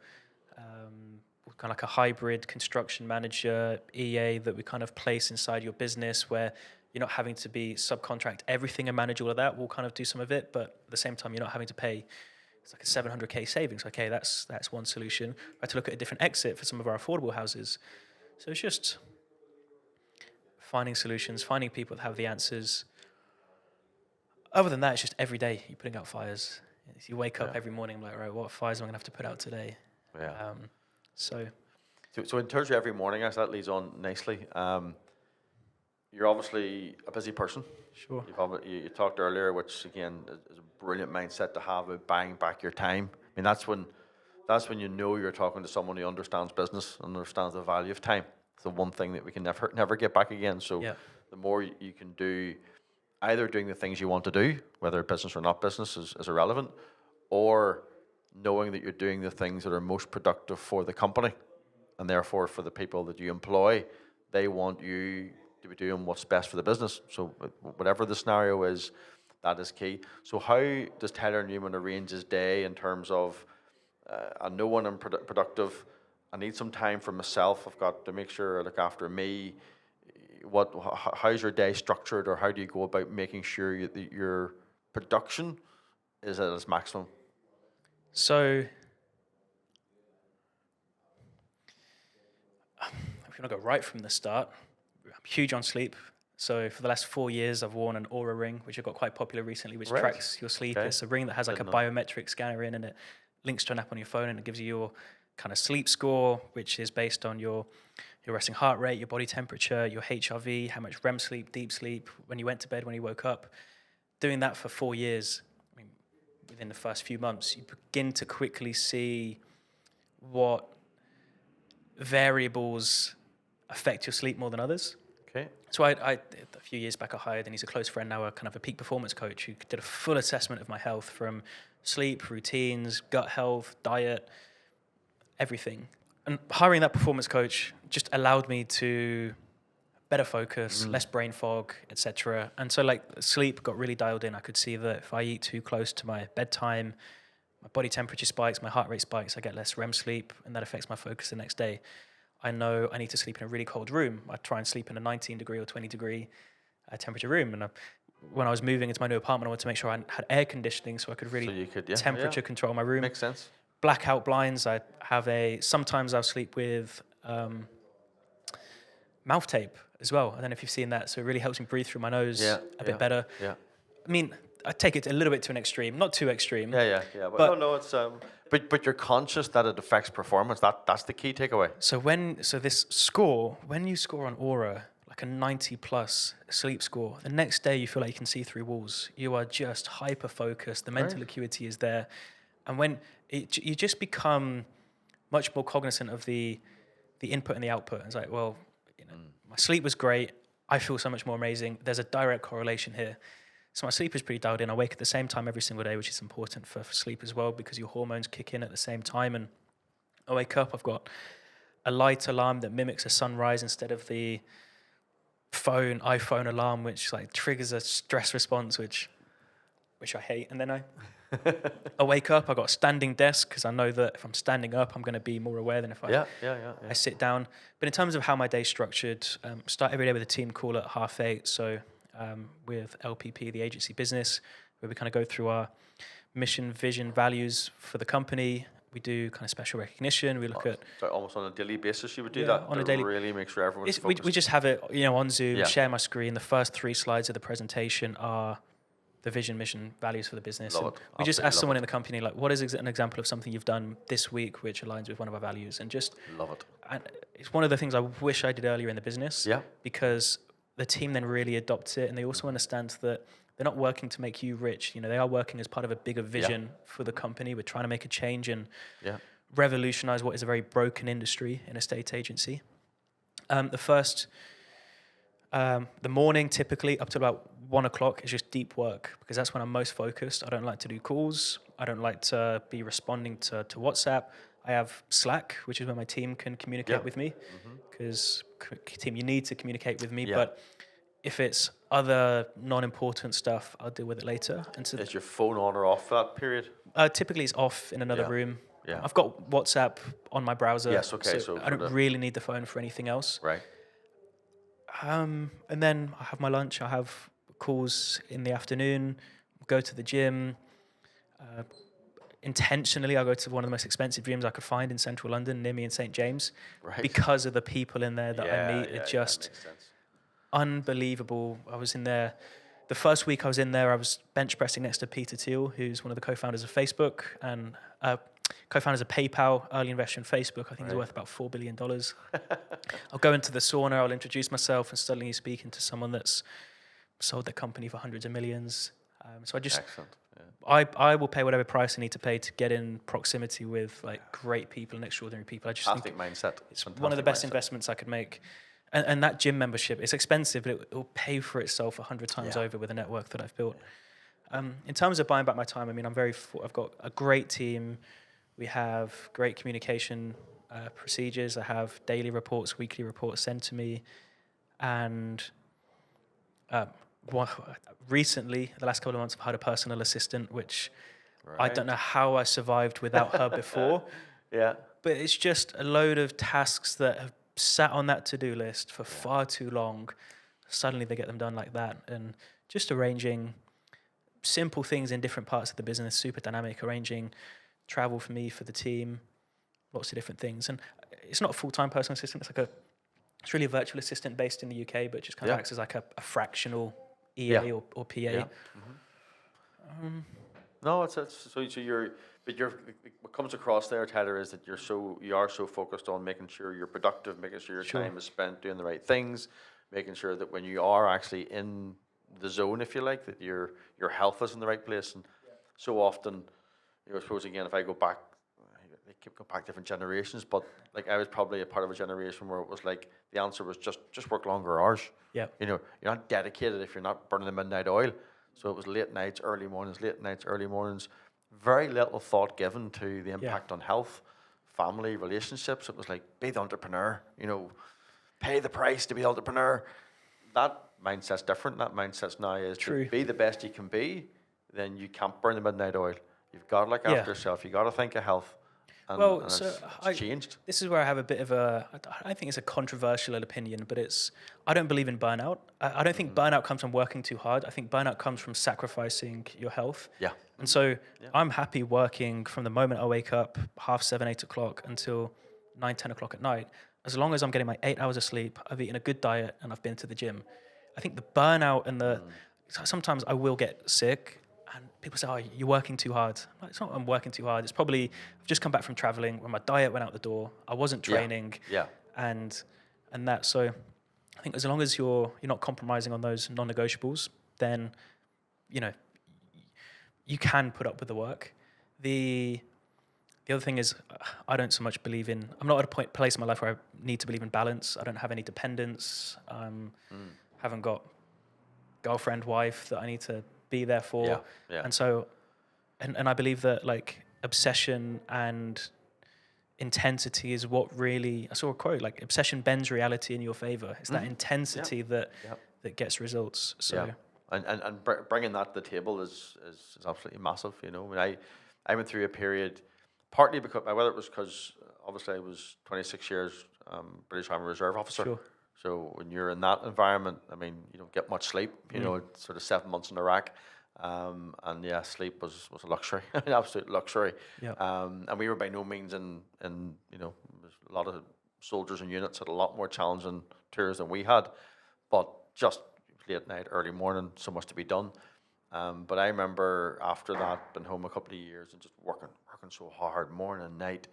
kind of like a hybrid construction manager, EA, that we kind of place inside your business where you're not having to be subcontract everything and manage all of that. We'll kind of do some of it, but at the same time, you're not having to pay. It's like a $700K savings. Okay, that's one solution. I had to look at a different exit for some of our affordable houses. So it's just finding solutions, finding people that have the answers. Other than that, it's just every day you're putting out fires. You wake up every morning like, right, what fires am I going to have to put out today? Yeah. So in terms of every morning, as that leads on nicely, you're obviously a busy person. Sure. You talked earlier, which again is a brilliant mindset to have, about buying back your time. I mean, that's when you're talking to someone who understands business and understands the value of time. It's the one thing that we can never get back again. So the more you can do, either doing the things you want to do, whether business or not business is irrelevant, or knowing that you're doing the things that are most productive for the company, and therefore for the people that you employ, they want you to be doing what's best for the business. So whatever the scenario is, that is key. So how does Tyler Newman arrange his day in terms of, I know when I'm productive, I need some time for myself, I've got to make sure I look after me. How's your day structured, or how do you go about making sure that your production is at its maximum? So if you want to go right from the start, I'm huge on sleep. So for the last 4 years, I've worn an Aura ring, which got quite popular recently, which tracks your sleep. Okay. It's a ring that has like a biometric scanner in, and it links to an app on your phone, and it gives you your kind of sleep score, which is based on your resting heart rate, your body temperature, your HRV, how much REM sleep, deep sleep, when you went to bed, when you woke up. Doing that for 4 years, I mean, within the first few months, you begin to quickly see what variables affect your sleep more than others. Okay. So I a few years back, I hired, and he's a close friend now, a kind of a peak performance coach who did a full assessment of my health, from sleep, routines, gut health, diet, everything. And hiring that performance coach just allowed me to better focus, less brain fog, etc. And so like sleep got really dialed in. I could see that if I eat too close to my bedtime, my body temperature spikes, my heart rate spikes, I get less REM sleep, and that affects my focus the next day. I know I need to sleep in a really cold room. I try and sleep in a 19 degree or 20 degree temperature room. And when I was moving into my new apartment, I wanted to make sure I had air conditioning so I could really temperature control my room. Makes sense. Blackout blinds. I have sometimes I'll sleep with mouth tape as well. I don't know if you've seen that. So it really helps me breathe through my nose a bit better. Yeah. I mean, I take it a little bit to an extreme, not too extreme. Yeah. But no, it's but you're conscious that it affects performance. That's the key takeaway. So when you score on Aura like a 90 plus sleep score, the next day you feel like you can see through walls. You are just hyper focused. The mental acuity is there, and when you just become much more cognizant of the input and the output. It's like, well, my sleep was great. I feel so much more amazing. There's a direct correlation here. So my sleep is pretty dialed in. I wake at the same time every single day, which is important for sleep as well, because your hormones kick in at the same time. And I wake up, I've got a light alarm that mimics a sunrise instead of the iPhone alarm, which like triggers a stress response, which I hate. And then I wake up, I got a standing desk because I know that if I'm standing up, I'm going to be more aware than if I sit down. But in terms of how my day's structured, start every day with a team call at 8:30. So with LPP, the agency business, where we kind of go through our mission, vision, values for the company. We do kind of special recognition. We look at... So almost on a daily basis you would do that? On a daily... really make sure everyone's focused. We just have it on Zoom, share my screen. The first 3 slides of the presentation are the vision, mission, values for the business. We just ask someone in the company, like, what is an example of something you've done this week which aligns with one of our values? And just... Love it. And it's one of the things I wish I did earlier in the business. Yeah. Because the team then really adopts it, and they also understand that they're not working to make you rich. They are working as part of a bigger vision for the company. We're trying to make a change and revolutionize what is a very broken industry in estate agency. The morning, typically up to about 1 o'clock, is just deep work, because that's when I'm most focused. I don't like to do calls. I don't like to be responding to WhatsApp. I have Slack, which is where my team can communicate with me, because team, you need to communicate with me. But if it's other non-important stuff, I'll deal with it later. And so is your phone on or off for that period? Typically it's off in another room. Yeah. I've got WhatsApp on my browser. Yes, okay. So I don't really need the phone for anything else. Right. And then I have my lunch. I have calls in the afternoon, go to the gym. Intentionally, I go to one of the most expensive gyms I could find in central London, near me in St. James, because of the people in there that I meet. It's just unbelievable. I was in there, the first week I was in there, I was bench pressing next to Peter Thiel, who's one of the co-founders of Facebook and co-founders of PayPal, early investor in Facebook. I think he's worth about $4 billion. I'll go into the sauna, I'll introduce myself, and suddenly speaking to someone that's sold their company for hundreds of millions. So I just... Excellent. I will pay whatever price I need to pay to get in proximity with like great people and extraordinary people. I just think mindset. It's one of the best investments I could make. And that gym membership, it's expensive, but it will pay for itself 100 times over with the network that I've built. In terms of buying back my time, I mean, I've got a great team. We have great communication procedures. I have daily reports, weekly reports sent to me. And recently, the last couple of months, I've had a personal assistant, which I don't know how I survived without her before. But it's just a load of tasks that have sat on that to-do list for far too long. Suddenly they get them done like that. And just arranging simple things in different parts of the business, super dynamic, arranging travel for me, for the team, lots of different things. And it's not a full-time personal assistant. It's really a virtual assistant based in the UK, but just kind of acts as like a fractional EA or PA. No, so you're, but what comes across there, Tyler, is that you are so focused on making sure you're productive, making sure your time is spent doing the right things, making sure that when you are actually in the zone, if you like, that your health is in the right place. And so often, I suppose again, if I go back, they keep going back different generations, but like I was probably a part of a generation where it was like the answer was just work longer hours. Yeah. You're not dedicated if you're not burning the midnight oil. So it was late nights, early mornings. Very little thought given to the impact on health, family, relationships. It was like, be the entrepreneur, pay the price to be the entrepreneur. That mindset's different. That mindset's now is to be the best you can be, then you can't burn the midnight oil. You've got to look after yourself. You've got to think of health. And it's changed. This is where I have a bit of I think it's a controversial opinion, but I don't believe in burnout. I don't think burnout comes from working too hard. I think burnout comes from sacrificing your health. Yeah. And so I'm happy working from the moment I wake up, 7:30, 8 o'clock until 9, 10 o'clock at night. As long as I'm getting my 8 hours of sleep, I've eaten a good diet, and I've been to the gym. I think the burnout and sometimes I will get sick, people say, oh, you're working too hard. Like, it's not I'm working too hard. It's probably I've just come back from traveling when my diet went out the door. I wasn't training. Yeah. And that. So I think as long as you're not compromising on those non-negotiables, then, you know, you can put up with the work. The other thing is, I don't so much believe in, I'm not at a place in my life where I need to believe in balance. I don't have any dependents. Haven't got girlfriend, wife that I need to be there for. Yeah. And so, and I believe that like obsession and intensity is what really, I saw a quote, like obsession bends reality in your favor. It's that intensity that gets results. So, and bringing that to the table is absolutely massive. You know, I went through a period, partly because whether it was because obviously I was 26 years British Army Reserve officer. Sure. So when you're in that environment, I mean, you don't get much sleep. You know, it's sort of 7 months in Iraq. And yeah, sleep was a luxury, an absolute luxury. Yeah. And we were by no means in you know, a lot of soldiers and units had a lot more challenging tours than we had, but just late night, early morning, so much to be done. But I remember after that, been home a couple of years and just working so hard, morning and night,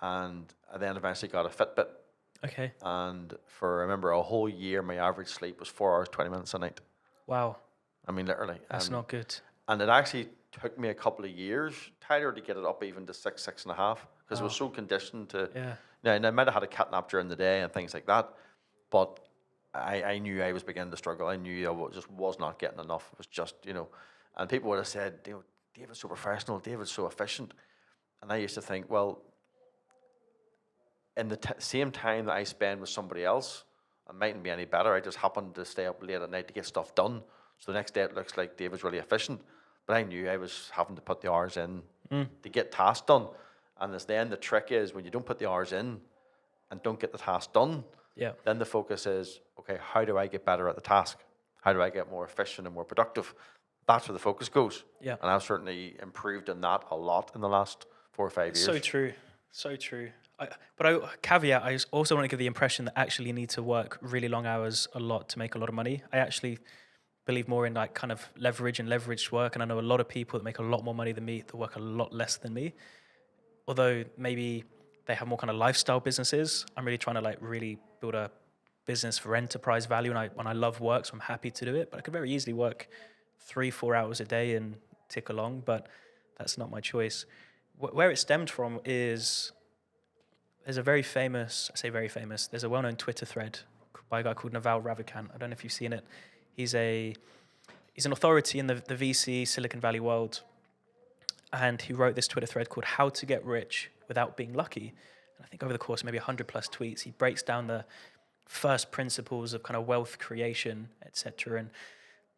and I then eventually got a Fitbit. Okay. And I remember a whole year, my average sleep was 4 hours, 20 minutes a night. Wow. I mean, literally. That's not good. And it actually took me a couple of years, Tyler, to get it up even to 6.5, because I was so conditioned to. Yeah. Now, and I might have had a cat nap during the day and things like that, but I knew I was beginning to struggle. I knew I just was not getting enough. It was just, you know, and people would have said, you know, David's so professional, David's so efficient. And I used to think, well, in the same time that I spend with somebody else, it mightn't be any better. I just happened to stay up late at night to get stuff done. So the next day it looks like David's really efficient. But I knew I was having to put the hours in to get tasks done. And then the trick is when you don't put the hours in and don't get the task done, then the focus is, okay, how do I get better at the task? How do I get more efficient and more productive? That's where the focus goes. Yeah. And I've certainly improved in that a lot in the last 4 or 5 years. So true. So true. Caveat, I also want to give the impression that actually you need to work really long hours a lot to make a lot of money. I actually believe more in like kind of leverage and leveraged work. And I know a lot of people that make a lot more money than me that work a lot less than me. Although maybe they have more kind of lifestyle businesses. I'm really trying to like really build a business for enterprise value. And when I love work, so I'm happy to do it. But I could very easily work 3-4 hours a day and tick along, but that's not my choice. Where it stemmed from is there's a very famous, I say very famous, there's a well-known Twitter thread by a guy called Naval Ravikant. I don't know if you've seen it. He's an authority in the VC Silicon Valley world. And he wrote this Twitter thread called How to Get Rich Without Being Lucky. And I think over the course of maybe 100 plus tweets, he breaks down the first principles of kind of wealth creation, etc. And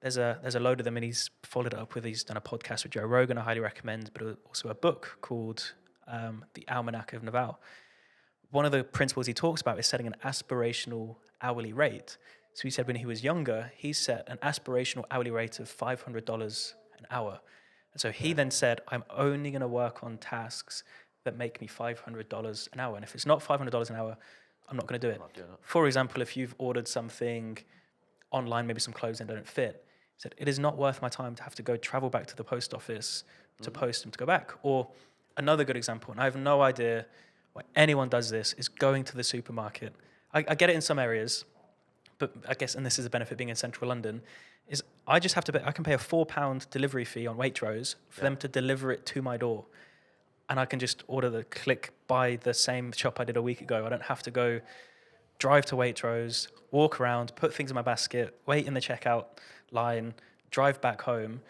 there's a load of them, and he's followed it up with, he's done a podcast with Joe Rogan, I highly recommend, but also a book called The Almanac of Naval. One of the principles he talks about is setting an aspirational hourly rate. So he said when he was younger, he set an aspirational hourly rate of $500 an hour. And so he then said, I'm only going to work on tasks that make me $500 an hour. And if it's not $500 an hour, I'm not going to do it. For example, if you've ordered something online, maybe some clothes that don't fit, he said, it is not worth my time to have to go travel back to the post office to post them to go back. Or another good example, and I have no idea why anyone does this, is going to the supermarket. I get it in some areas, but I guess, and this is a benefit being in central London, is I just have to I can pay a £4 delivery fee on Waitrose for them to deliver it to my door. And I can just buy the same shop I did a week ago. I don't have to go drive to Waitrose, walk around, put things in my basket, wait in the checkout line, drive back home,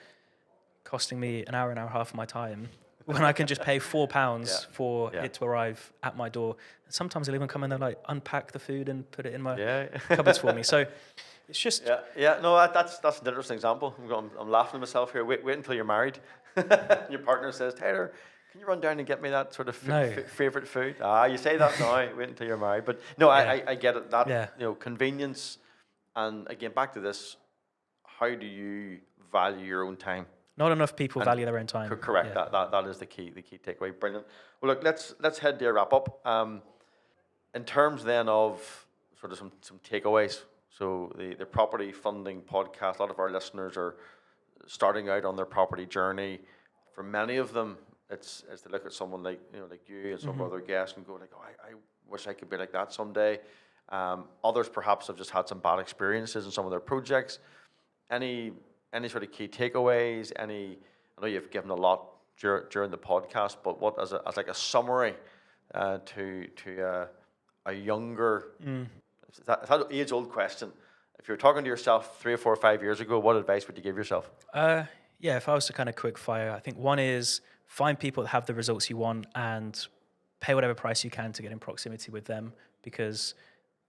costing me an hour and a half of my time, when I can just pay £4 for it to arrive at my door. And sometimes they'll even come in and like unpack the food and put it in my cupboards for me. So it's just... No, that's an interesting example. I'm laughing at myself here. Wait until you're married. Your partner says, Taylor, can you run down and get me that sort of favorite food? You say that now. Wait until you're married. But no, I get it. That you know, convenience, and again back to this. How do you value your own time? Not enough people value their own time. Correct. Yeah. That is the key takeaway. Brilliant. Well, look, let's head to a wrap up. In terms then of sort of some takeaways. So the property funding podcast. A lot of our listeners are starting out on their property journey, for many of them, it's to look at someone like you and some other guests and go like, oh, I wish I could be like that someday. Others perhaps have just had some bad experiences in some of their projects. Any sort of key takeaways? I know you've given a lot during the podcast, but what as like a summary to a younger, it's that age-old question. If you're talking to yourself 3 or 4 or 5 years ago, what advice would you give yourself? Yeah, if I was to kind of quick fire, I think one is find people that have the results you want and pay whatever price you can to get in proximity with them, because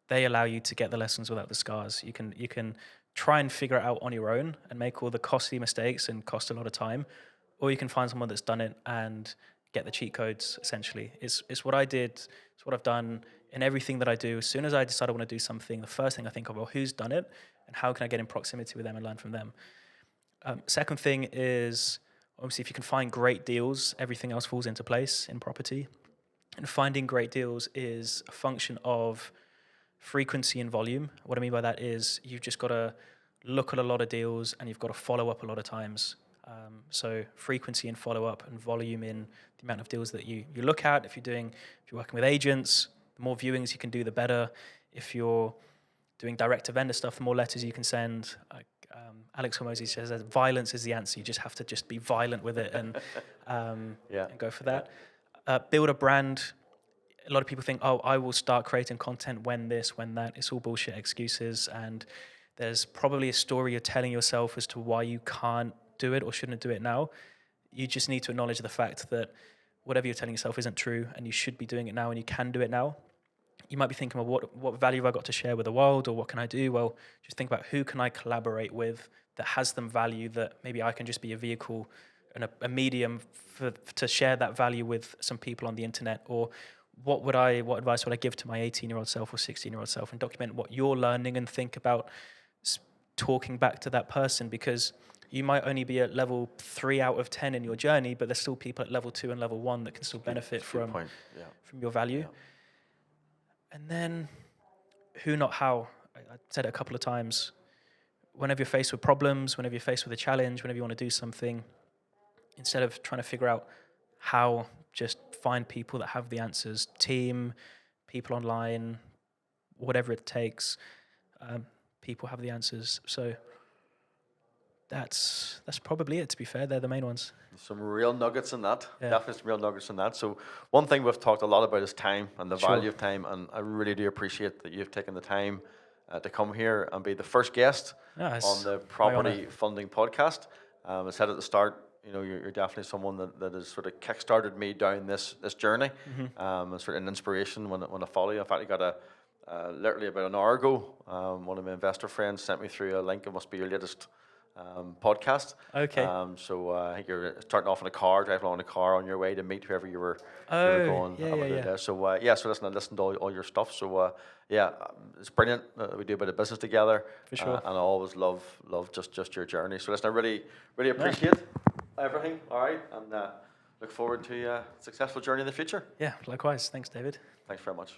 they allow you to get the lessons without the scars. You can try and figure it out on your own and make all the costly mistakes and cost a lot of time, or you can find someone that's done it and get the cheat codes, essentially. It's what I did, it's what I've done in everything that I do. As soon as I decide I want to do something, the first thing I think of, well, who's done it and how can I get in proximity with them and learn from them? Second thing is, obviously, if you can find great deals, everything else falls into place in property. And finding great deals is a function of frequency and volume. What I mean by that is you've just got to look at a lot of deals and you've got to follow up a lot of times. So frequency and follow up and volume in the amount of deals that you look at. If you're working with agents, the more viewings you can do, the better. If you're doing direct to vendor stuff, the more letters you can send. Alex Hormozy says that violence is the answer. You just have to just be violent with it and and go for that. Build a brand. A lot of people think, oh, I will start creating content when this, when that. It's all bullshit excuses. And there's probably a story you're telling yourself as to why you can't do it or shouldn't do it now. You just need to acknowledge the fact that whatever you're telling yourself isn't true and you should be doing it now and you can do it now. You might be thinking, well, what value have I got to share with the world, or what can I do? Well, just think about who can I collaborate with that has them value, that maybe I can just be a vehicle and a medium to share that value with some people on the internet. Or what advice would I give to my 18-year-old self or 16-year-old self, and document what you're learning and think about talking back to that person, because you might only be at level 3 out of 10 in your journey, but there's still people at level 2 and level 1 that can still benefit from your value. Yeah. And then who, not how. I said it a couple of times. Whenever you're faced with problems, whenever you're faced with a challenge, whenever you want to do something, instead of trying to figure out how, just find people that have the answers. Team, people online, whatever it takes. People have the answers. So that's probably it, to be fair. They're the main ones. Some real nuggets in that. Yeah. Definitely some real nuggets in that. So one thing we've talked a lot about is time and the value of time. And I really do appreciate that you've taken the time to come here and be the first guest on the Property Funding Podcast. I said at the start, you're definitely someone that has sort of kickstarted me down this journey. And sort of an inspiration when I follow you. In fact, I got literally about an hour ago, one of my investor friends sent me through a link. It must be your latest podcast. Okay. So I think you're starting off in a car, driving along in a car on your way to meet whoever you were going. Yeah. So so listen, I listened to all your stuff. So it's brilliant that we do a bit of business together. For sure. And I always love just your journey. So listen, I really appreciate everything. All right, and look forward to a successful journey in the future. Yeah, likewise. Thanks, David. Thanks very much.